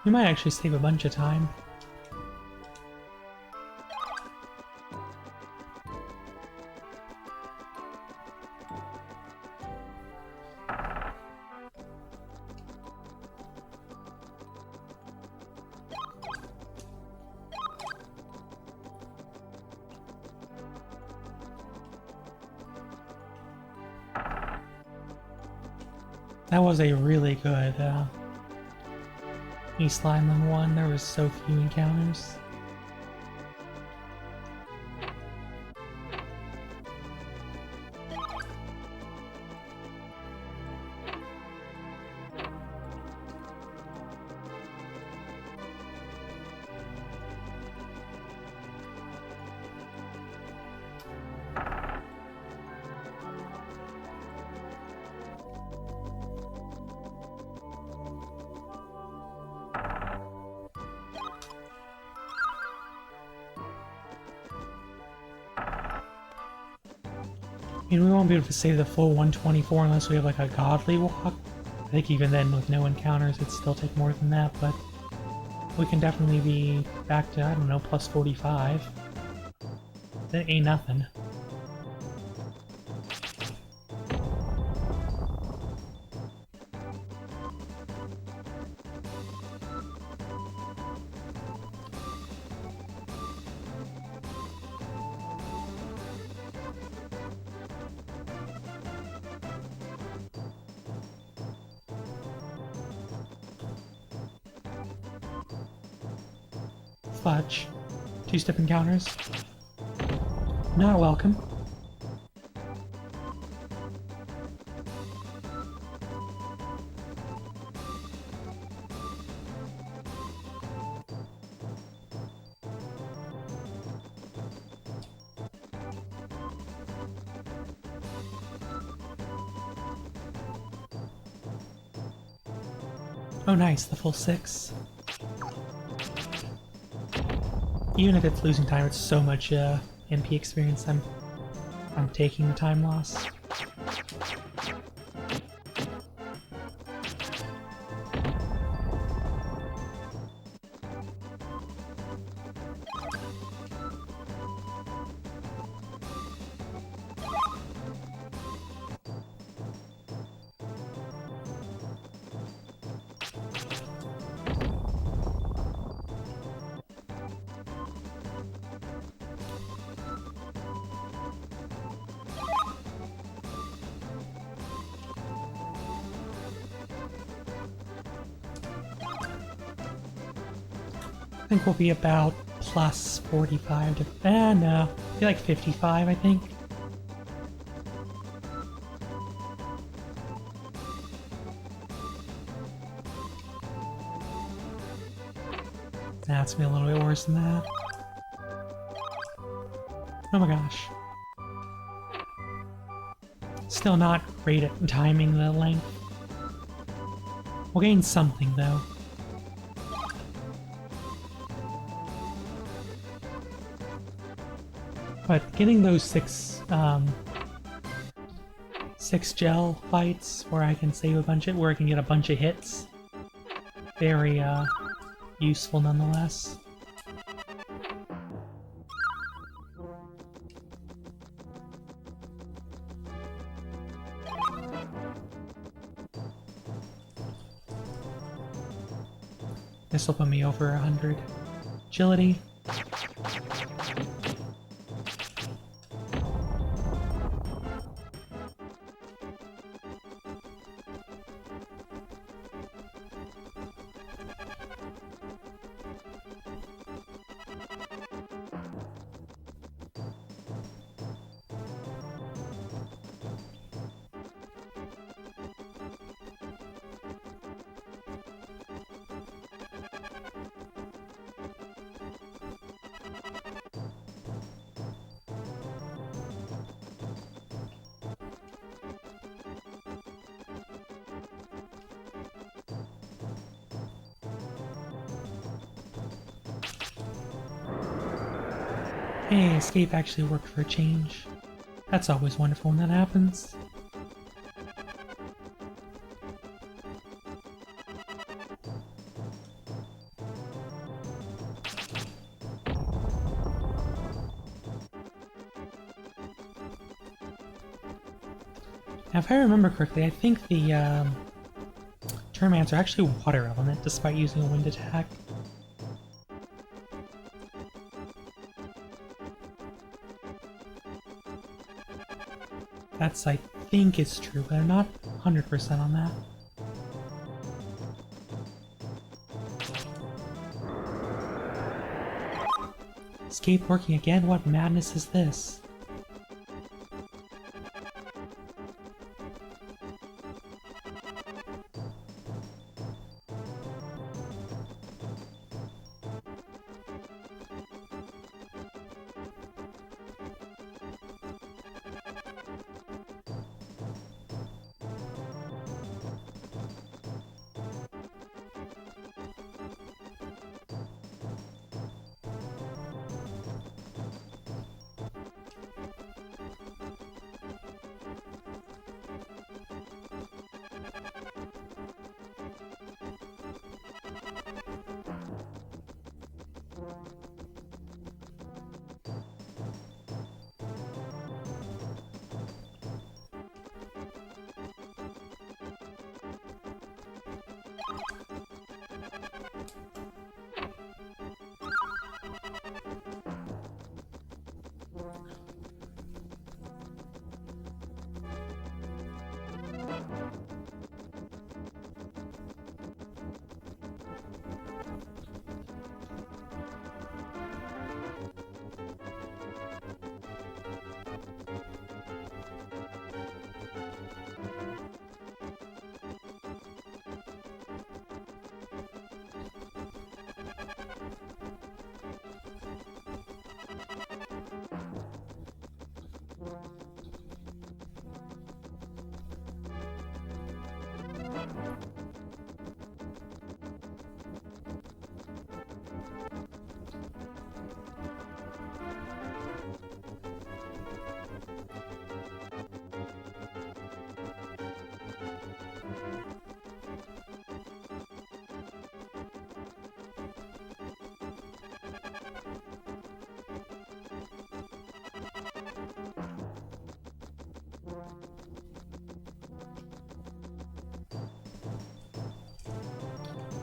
You might actually save a bunch of time. That was a really good East Lineland one. There was so few encounters. I mean, we won't be able to save the full 124 unless we have like a godly walk. I think even then with no encounters it'd still take more than that, but we can definitely be back to, I don't know, plus 45. That ain't nothing. Fudge. Two-step encounters. Not welcome. Oh nice, the full 6. Even if it's losing time, it's so much MP experience I'm taking the time loss. I think we'll be about plus 45 to... no. Be like 55, I think. That's gonna be a little bit worse than that. Oh my gosh. Still not great at timing the length. We'll gain something, though. But getting those 6 gel fights where I can save a bunch of, where I can get a bunch of hits, very useful nonetheless. This will put me over 100. Agility. Hey, escape actually worked for a change. That's always wonderful when that happens. Now, if I remember correctly, I think the term ants are actually water element, despite using a wind attack. That's, I think, is true, but I'm not 100% on that. Escape working again? What madness is this?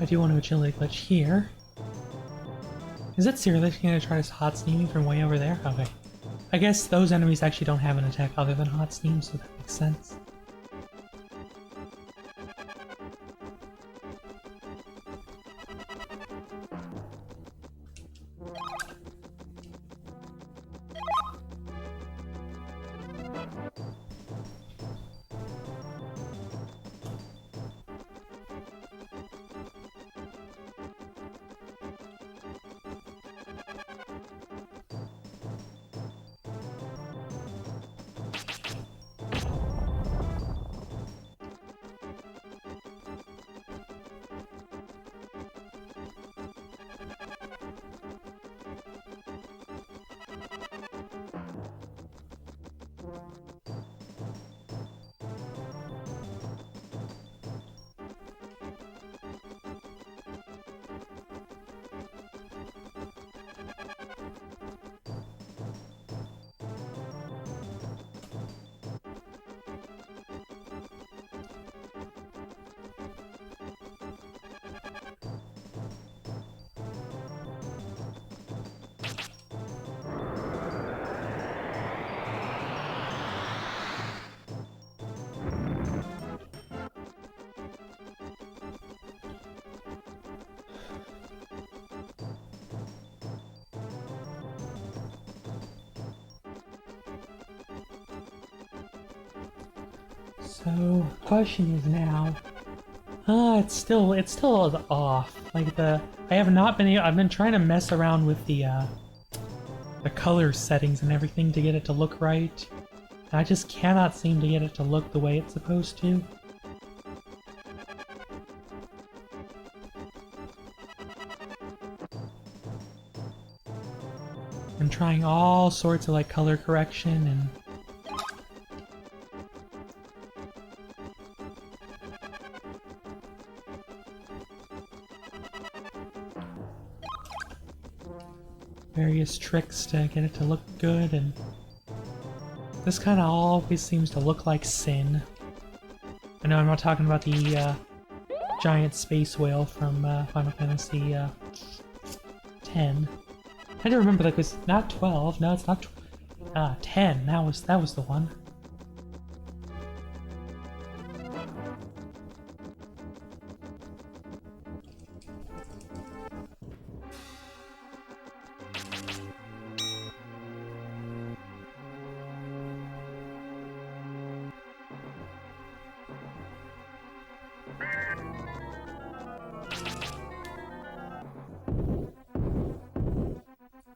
I do want to agility glitch here. Is it seriously going to try to hot steam me from way over there? Okay. I guess those enemies actually don't have an attack other than hot steam, so that makes sense. So, question is now, it's still off. Like I have not been able, I've been trying to mess around with the color settings and everything to get it to look right. And I just cannot seem to get it to look the way it's supposed to. I'm trying all sorts of like color correction and various tricks to get it to look good, and this kind of always seems to look like sin. I know I'm not talking about the giant space whale from Final Fantasy X. I had to remember that it was not 12. No, it's not 10. That was the one.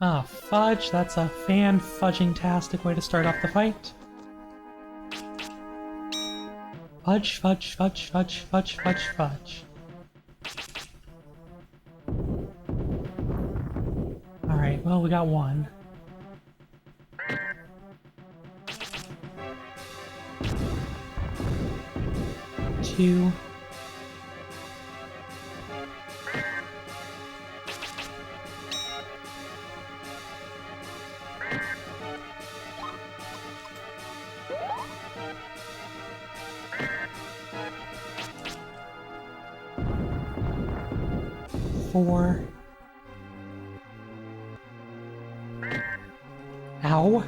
Ah, fudge, that's a fan-fudging-tastic way to start off the fight. Fudge, fudge, fudge, fudge, fudge, fudge, fudge. Alright, well, we got one. Two. Four. Ow.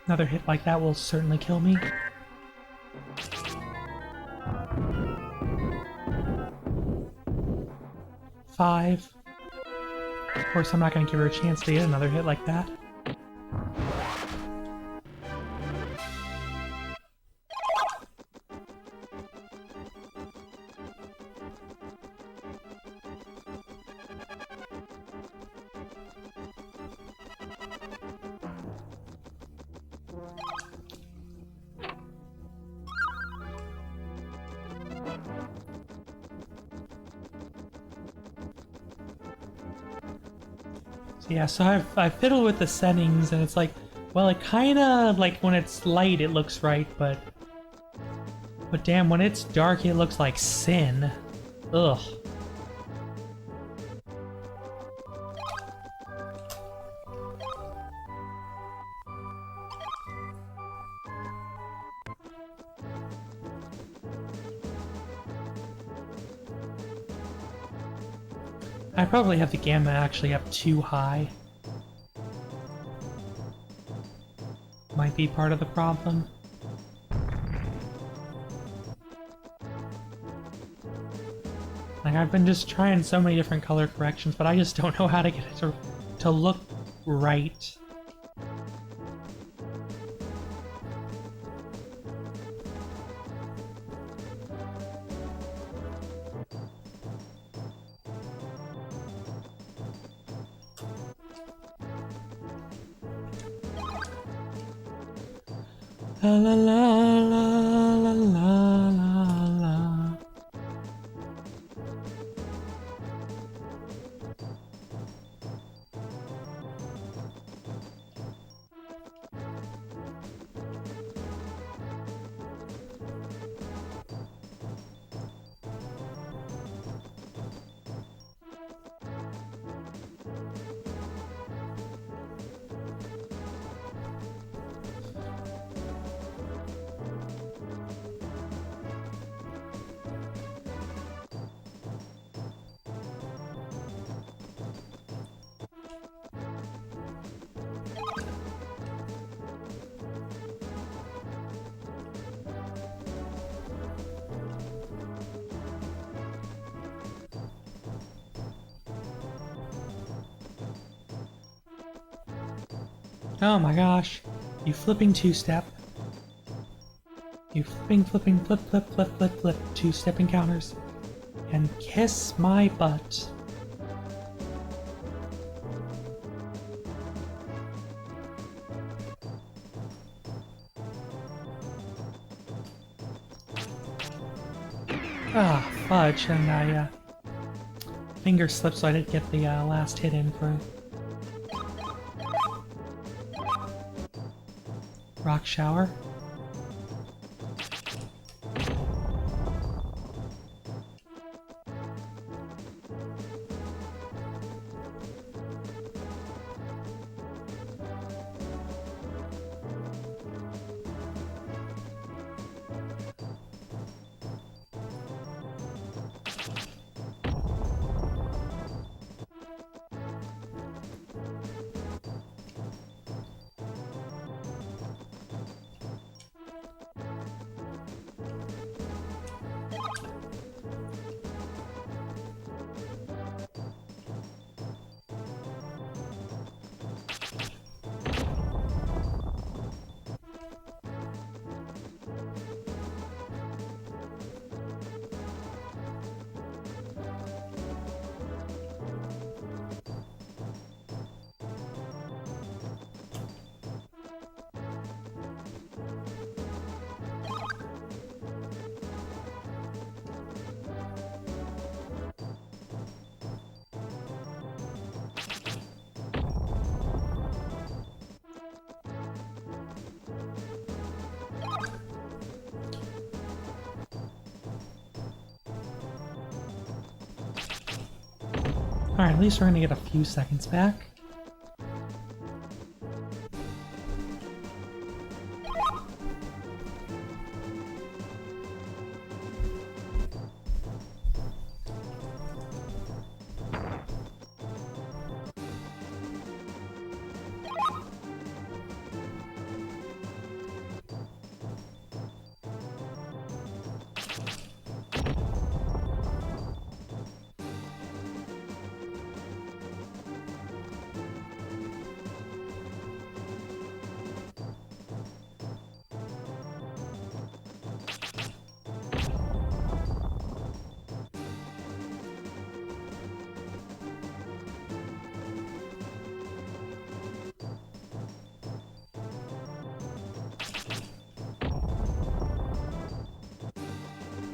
Another hit like that will certainly kill me. Five. Of course, I'm not going to give her a chance to get another hit like that. So yeah, so I've fiddled with the settings, and it's like, well, it kinda, like, when it's light it looks right, but damn, when it's dark it looks like sin. Ugh. I probably have the gamma actually up too high. Might be part of the problem. Like, I've been just trying so many different color corrections, but I just don't know how to get it to look right. La la la la la la la la. Oh my gosh. You flipping two-step. You flipping, flip, two-step encounters. And kiss my butt. Ah, fudge, and I, finger slipped so I didn't get the, last hit in for Rock Shower. Alright, at least we're gonna get a few seconds back.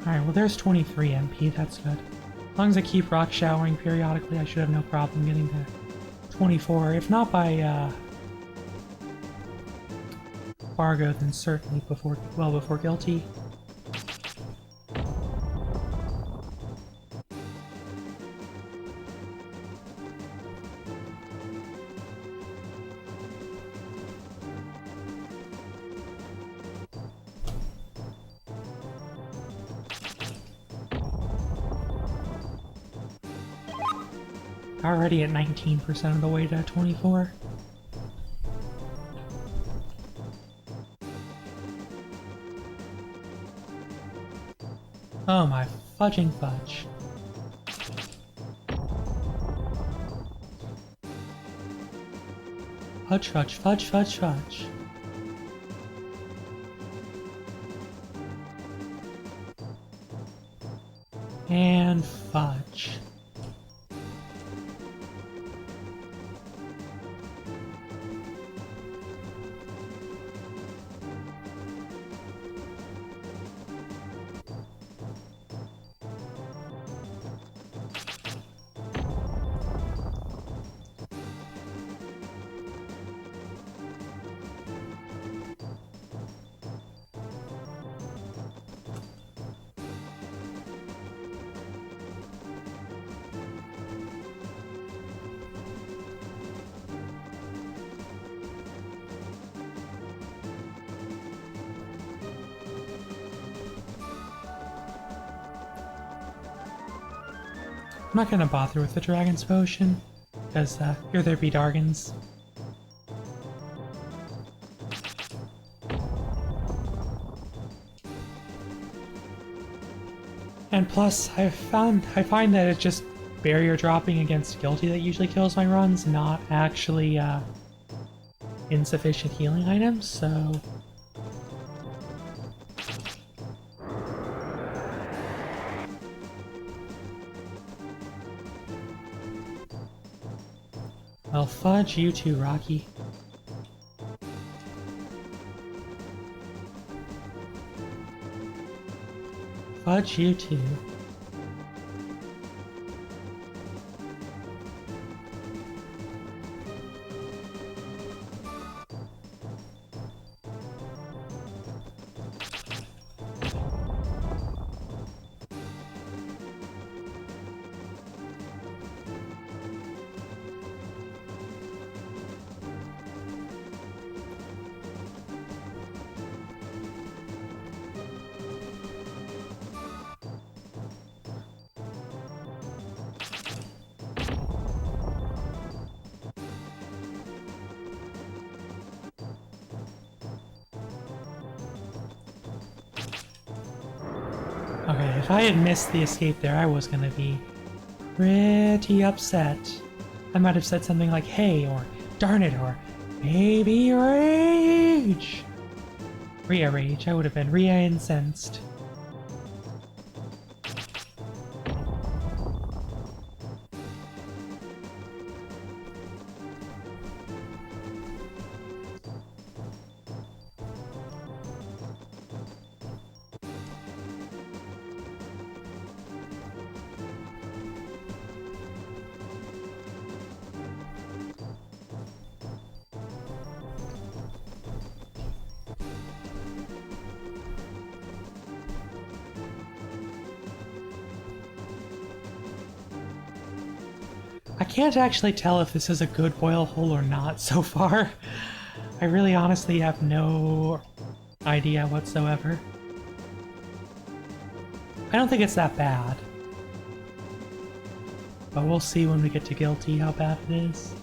Alright, well there's 23 MP, that's good. As long as I keep rock showering periodically, I should have no problem getting to 24. If not by, Fargo, then certainly before, well before Guilty. Already at 19% of the way to 24. Oh my fudging fudge. Fudge, fudge, fudge, fudge, fudge. And fudge. I'm not gonna bother with the Dragon's Potion, because here there be Dargans. And plus, I find that it's just barrier dropping against Guilty that usually kills my runs, not actually insufficient healing items, so... Well, fudge you too, Rocky. Fudge you too. Okay, if I had missed the escape there, I was gonna be pretty upset. I might have said something like, hey, or darn it, or baby rage! Rhea rage, I would have been Rhea incensed. I can't actually tell if this is a good boil hole or not so far. I really honestly have no idea whatsoever. I don't think it's that bad. But we'll see when we get to Guilty how bad it is.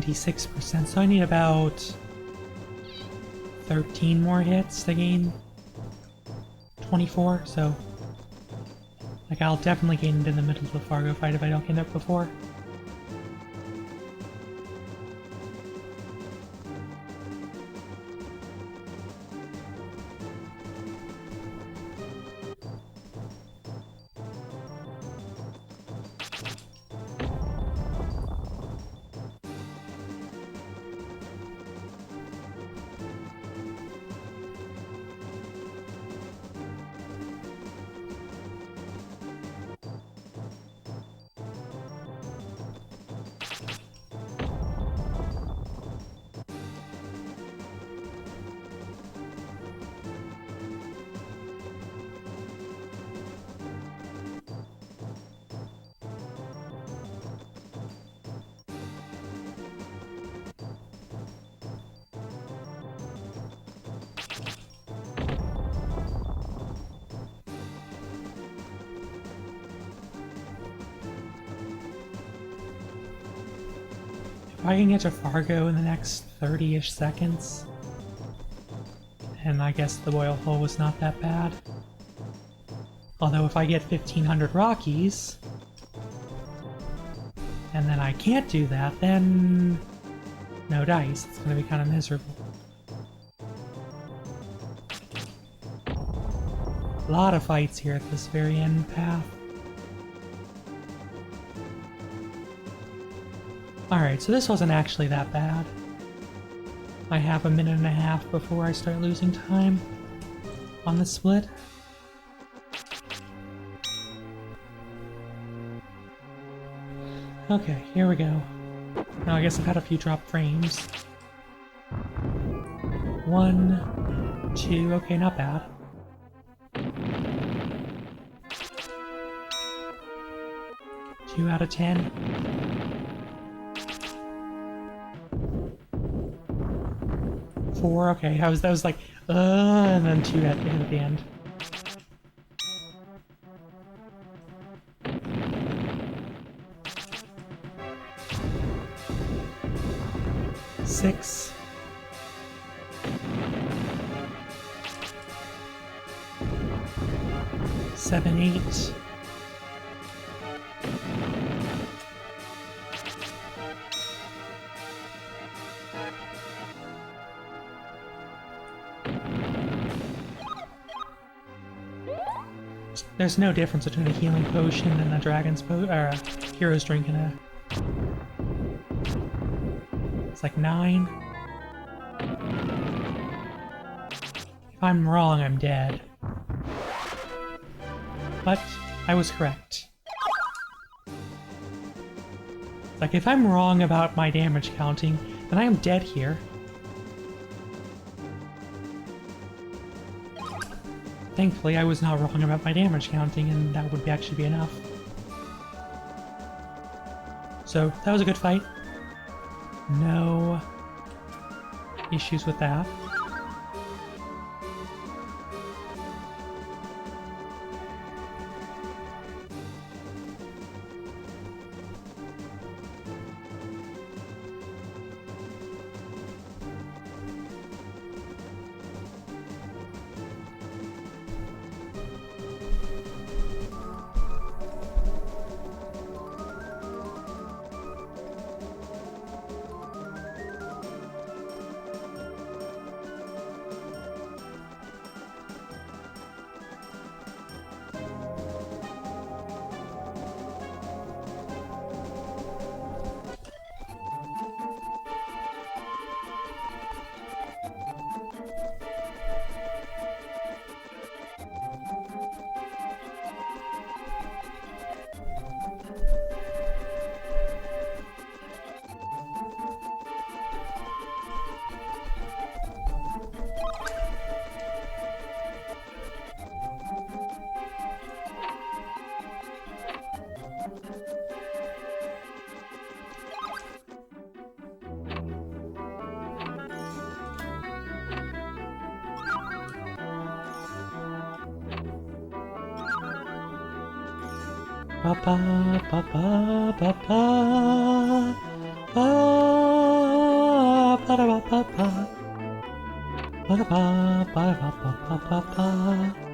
%, so I need about 13 more hits to gain 24, so like I'll definitely gain it in the middle of the Fargo fight if I don't gain it before. I can get to Fargo in the next 30-ish seconds, and I guess the boil hole was not that bad. Although if I get 1500 Rockies, and then I can't do that, then no dice. It's gonna be kind of miserable. A lot of fights here at this very end path. Alright, so this wasn't actually that bad. I have a minute and a half before I start losing time on the split. Okay, here we go. Now I guess I've had a few drop frames. 1, 2, okay, not bad. Two out of 10. Four, okay, that was like, and then 2 at the end. Six. Seven, 8. There's no difference between a healing potion and a dragon's or a hero's drink and a... It's like 9. If I'm wrong, I'm dead. But I was correct. Like, if I'm wrong about my damage counting, then I am dead here. Thankfully, I was not wrong about my damage counting, and that would actually be enough. So, that was a good fight. No issues with that. Ba ba ba ba ba ba ba ba da ba ba ba ba da ba ba ba ba ba ba.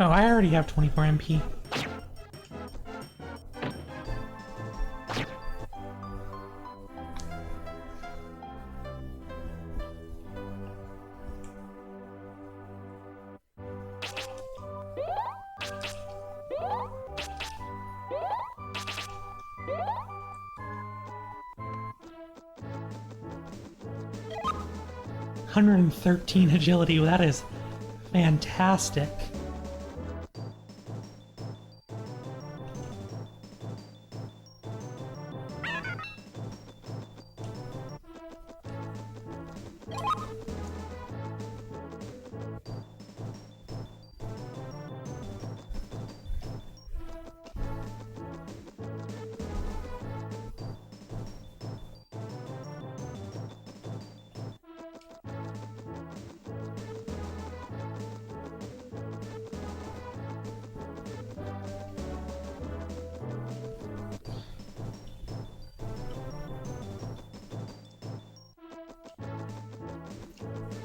Oh, I already have 24 MP. $113 agility, well, that is fantastic.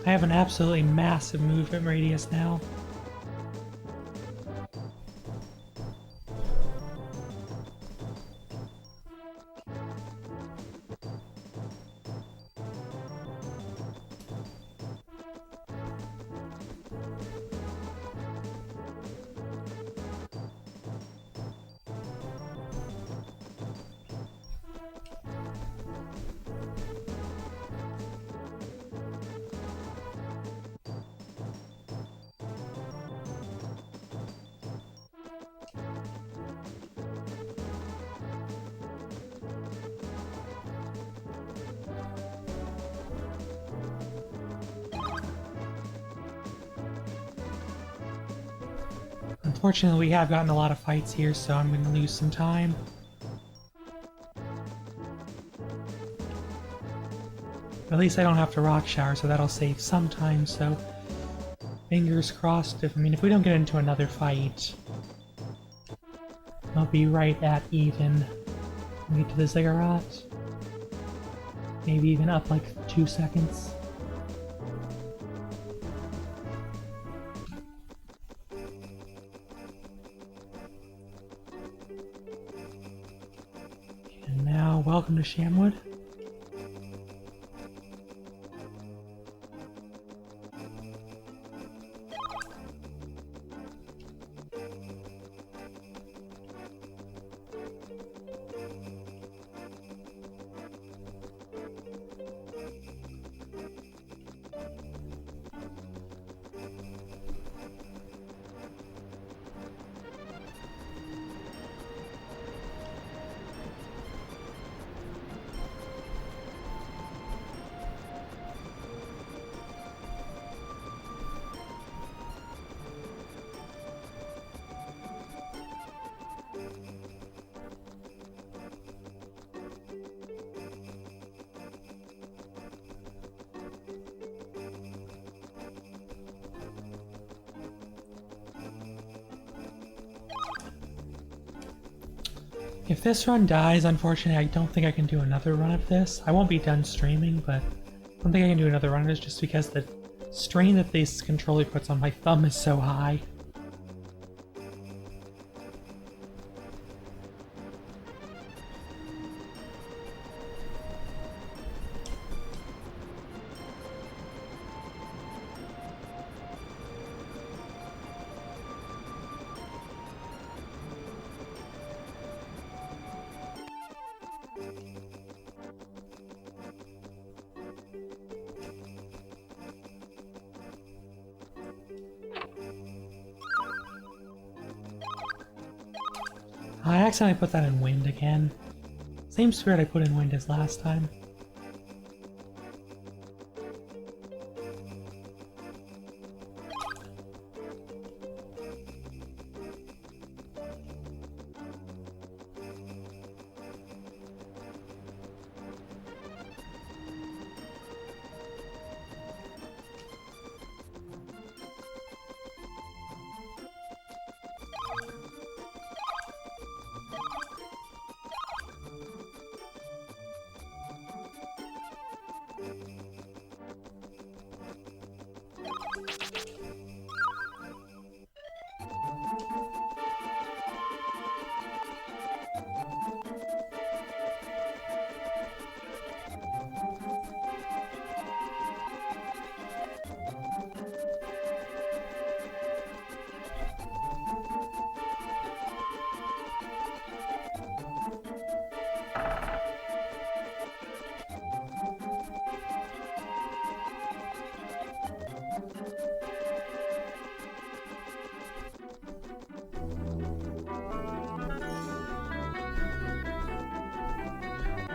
I have an absolutely massive movement radius now. Unfortunately, we have gotten a lot of fights here, so I'm going to lose some time. At least I don't have to rock shower, so that'll save some time, so fingers crossed. If we don't get into another fight, I'll be right at even. When we get to the ziggurat. Maybe even up like 2 seconds. And now, welcome to Shamwood. If this run dies, unfortunately, I don't think I can do another run of this. I won't be done streaming, but I don't think I can do another run of this just because the strain that this controller puts on my thumb is so high. I accidentally put that in wind again. Same spirit I put in wind as last time.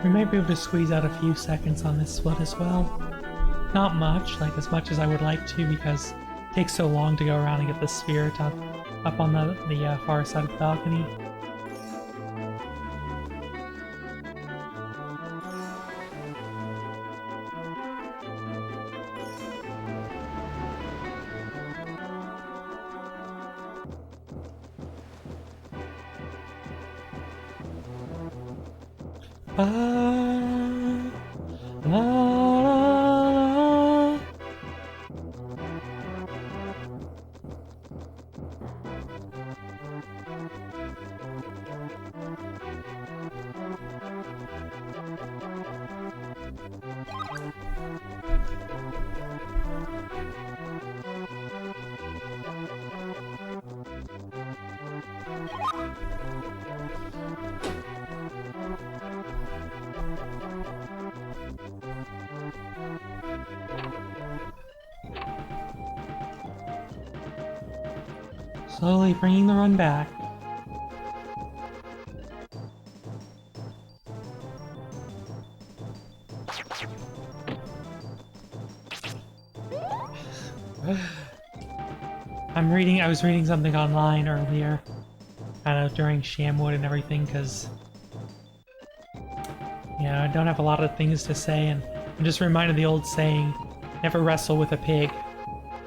We might be able to squeeze out a few seconds on this split as well. Not much, like as much as I would like to, because it takes so long to go around and get the spirit up on the far side of the balcony. La, la, la. Slowly bringing the run back. I was reading something online earlier, kind of during Shamwood and everything, because, you know, I don't have a lot of things to say, and I'm just reminded of the old saying, never wrestle with a pig.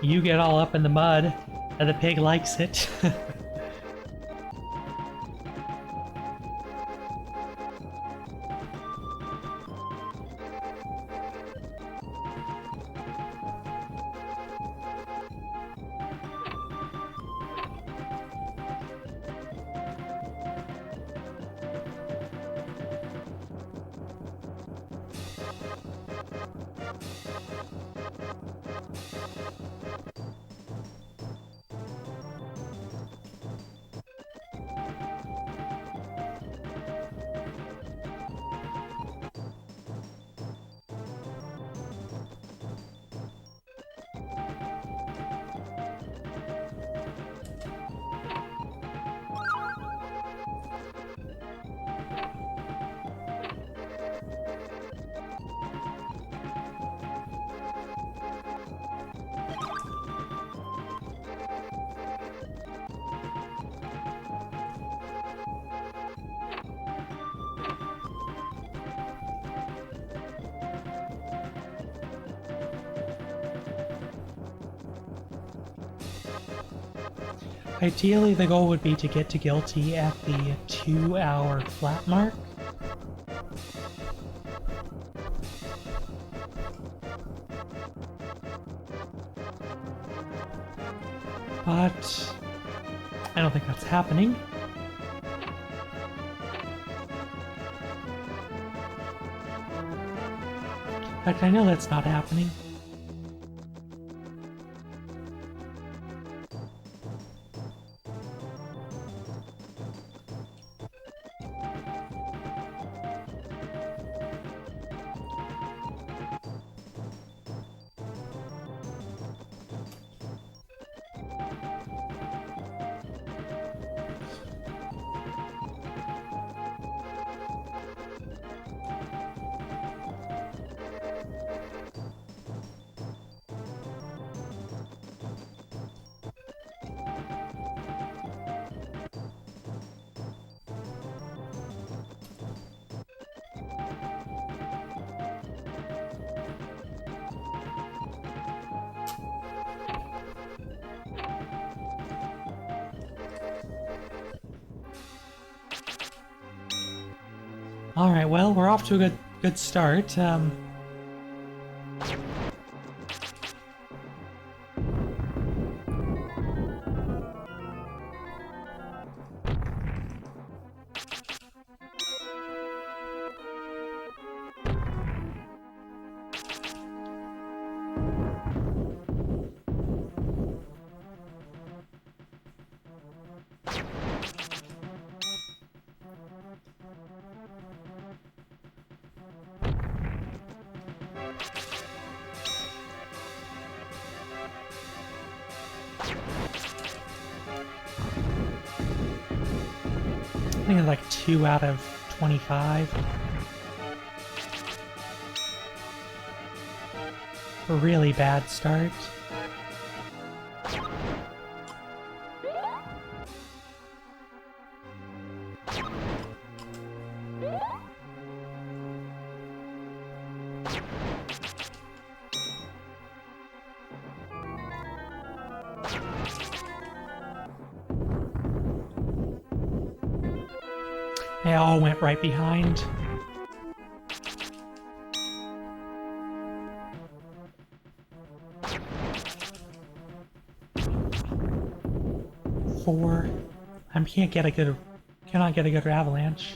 You get all up in the mud, and the pig likes it. Ideally, the goal would be to get to Guilty at the 2-hour flat mark. But I don't think that's happening. In fact, I know that's not happening. Alright, well, we're off to a good start. I think it's like 2 out of 25. really bad start. They all went right behind. Four. I cannot get a good avalanche.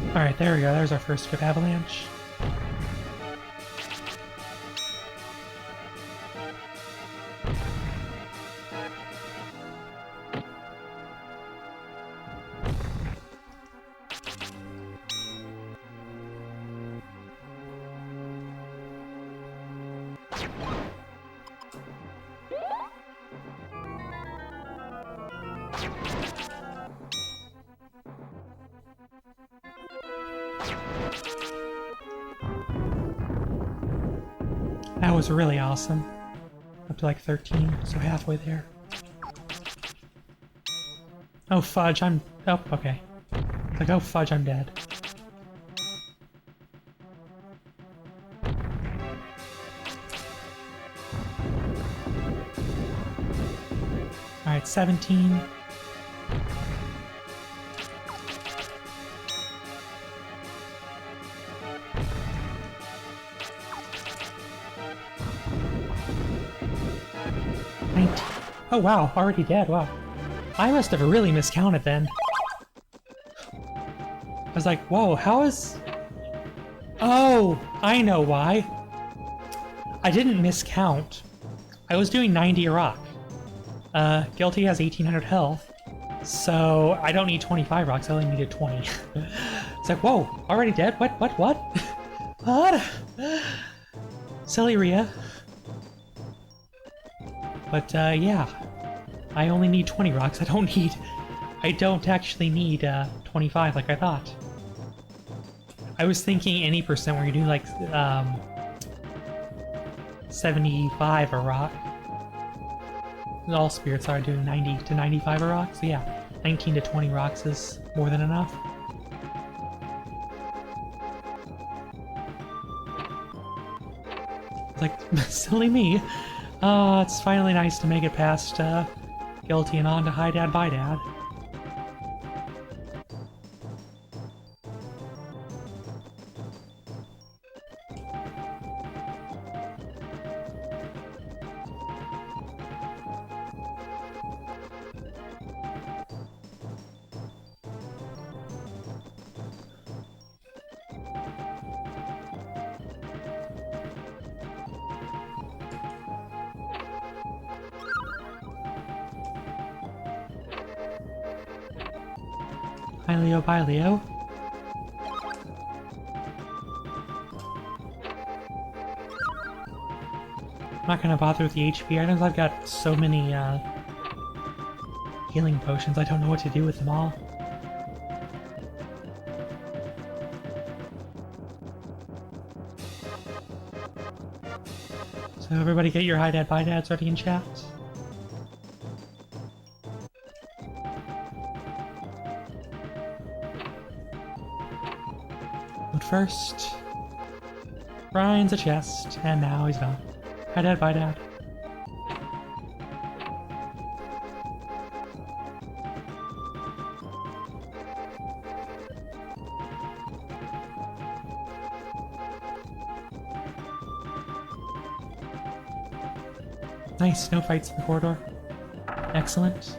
Alright, there we go. There's our first good avalanche. That was really awesome. Up to like 13, so halfway there. Oh fudge, oh, okay. It's like, oh fudge, I'm dead. Alright, 17. Oh wow, already dead, wow. I must have really miscounted then. I was like, whoa, how is... Oh, I know why. I didn't miscount. I was doing 90 a rock. Guilty has 1800 health, so I don't need 25 rocks, I only needed 20. It's like, whoa, already dead? What? What? Silly Rhea. But, yeah. I only need 20 rocks. I don't actually need, 25 like I thought. I was thinking any percent where you do, like, 75 a rock. All spirits are doing 90 to 95 a rock, so yeah. 19 to 20 rocks is more than enough. It's like, silly me. It's finally nice to make it past, Guilty and on to Hi Dad, Bye Dad. Hi Leo, bye Leo. I'm not gonna bother with the HP items. I've got so many healing potions, I don't know what to do with them all. So everybody get your Hi Dad, Bye Dads ready in chat. But first, Brian's a chest, and now he's gone. Hi Dad, Bye Dad. Nice, no fights in the corridor. Excellent.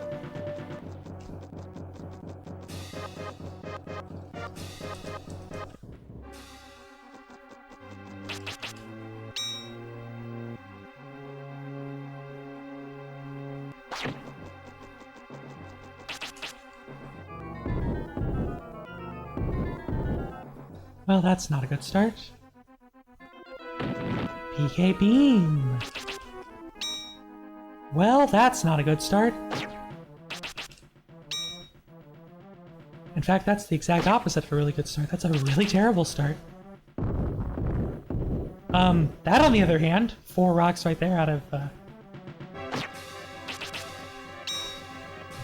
Well, that's not a good start. PK Beam! Well, that's not a good start. In fact, that's the exact opposite of a really good start. That's a really terrible start. That on the other hand, 4 rocks right there out of,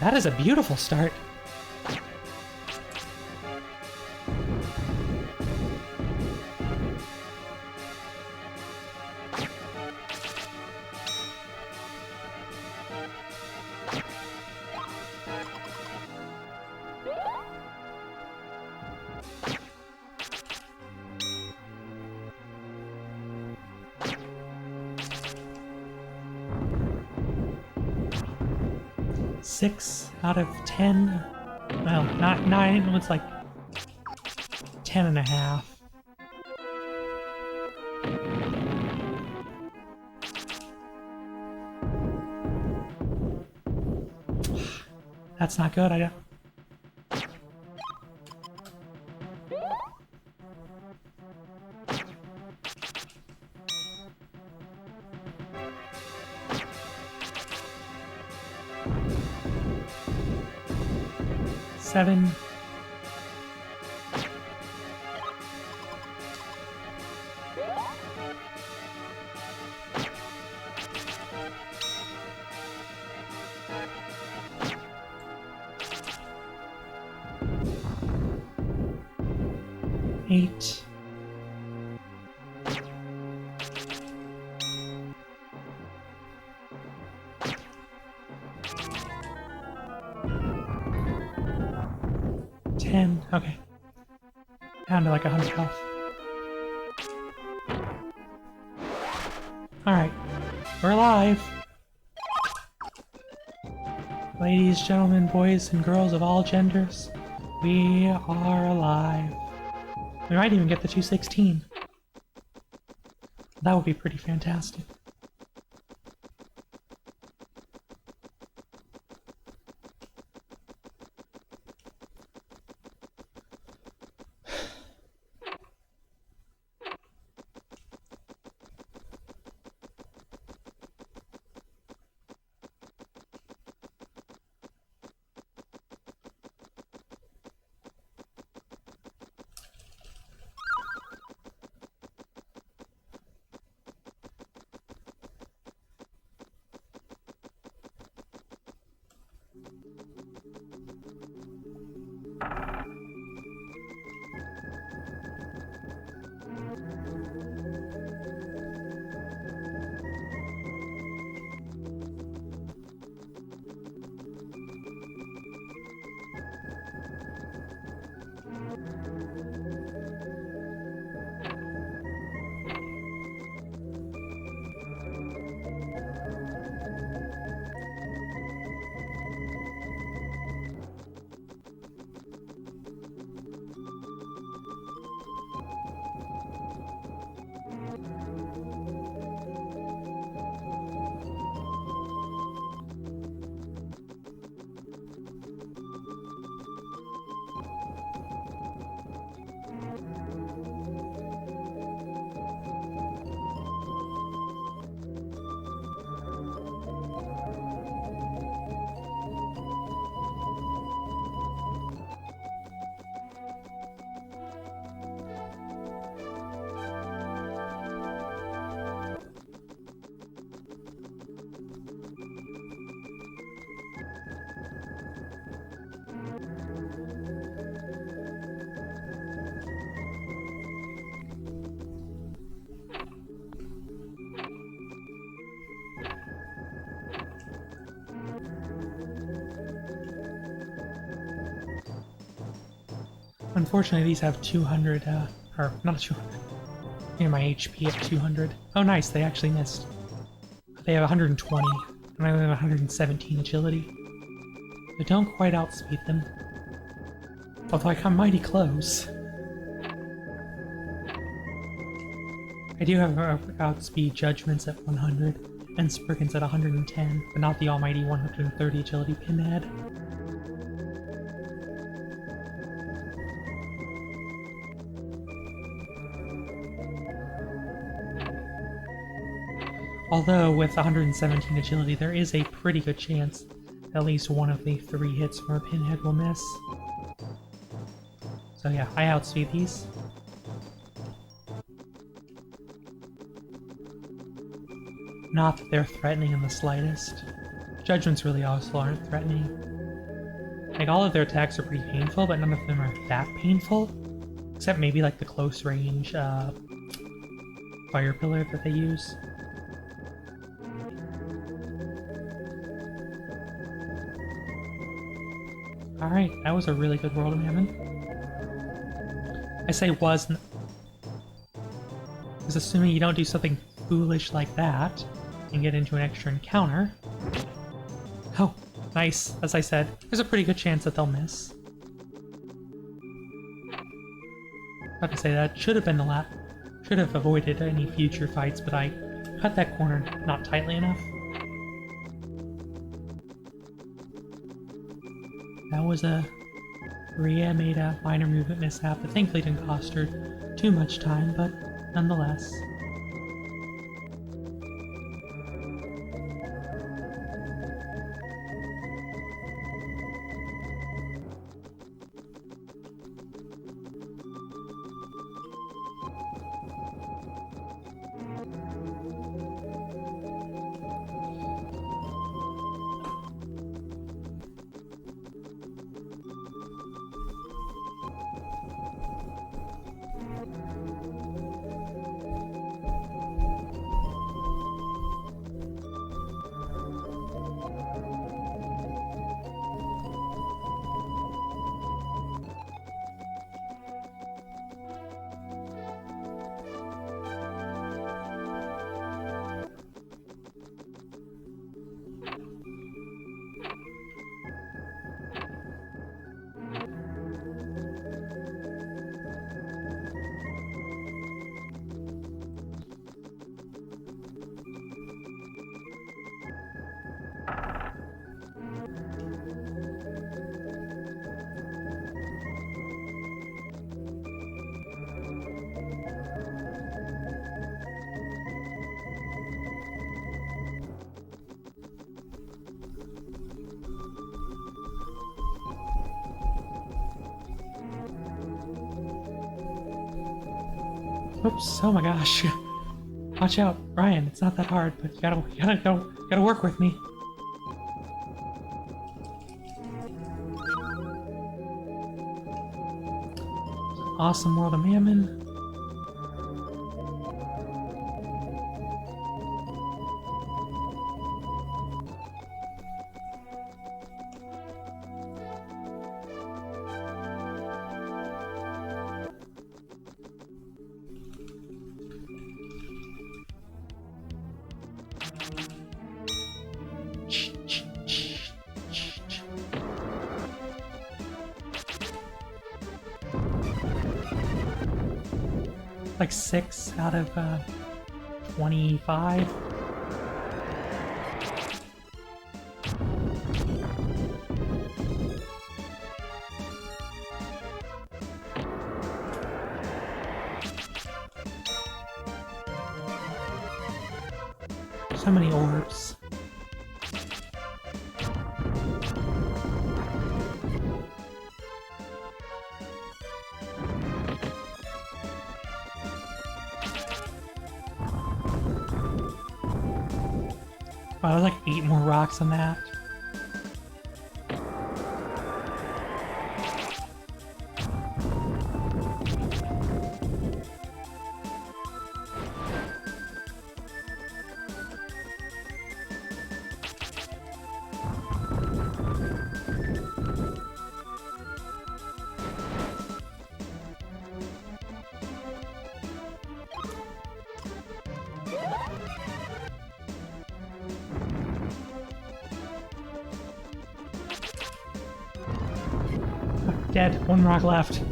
that is a beautiful start. Six out of 10. Well, not 9, it's like 10.5. That's not good. I don't. Seven. Eight. Okay. Down to like 100 health. Alright. We're alive! Ladies, gentlemen, boys, and girls of all genders, we are alive. We might even get the 216. That would be pretty fantastic. Unfortunately, these have 200, or not 200. Near my HP at 200. Oh, nice, they actually missed. They have 120, and I only have 117 agility. So don't quite outspeed them. Although I come mighty close. I do have outspeed judgments at 100, and Spriggan's at 110, but not the almighty 130 agility pinhead. Although with 117 agility, there is a pretty good chance at least one of the 3 hits from a pinhead will miss. So yeah, I outspeed these. Not that they're threatening in the slightest. Judgments really also aren't threatening. Like, all of their attacks are pretty painful, but none of them are that painful. Except maybe like the close range fire pillar that they use. Alright, that was a really good World of Mammon. I say was, because assuming you don't do something foolish like that and get into an extra encounter. Oh, nice. As I said, there's a pretty good chance that they'll miss. About to say that should have been the lap. Should have avoided any future fights, but I cut that corner not tightly enough. That was a... Rhea made a minor movement mishap that thankfully didn't cost her too much time, but nonetheless. Oops, oh my gosh. Watch out, Ryan, it's not that hard, but you gotta work with me. Awesome World of Mammon. Like 6 out of 25. So many orbs. Wow, there's like 8 more rocks on that. Dead. 1 rock left.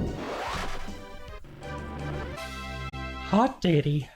Hot diggity.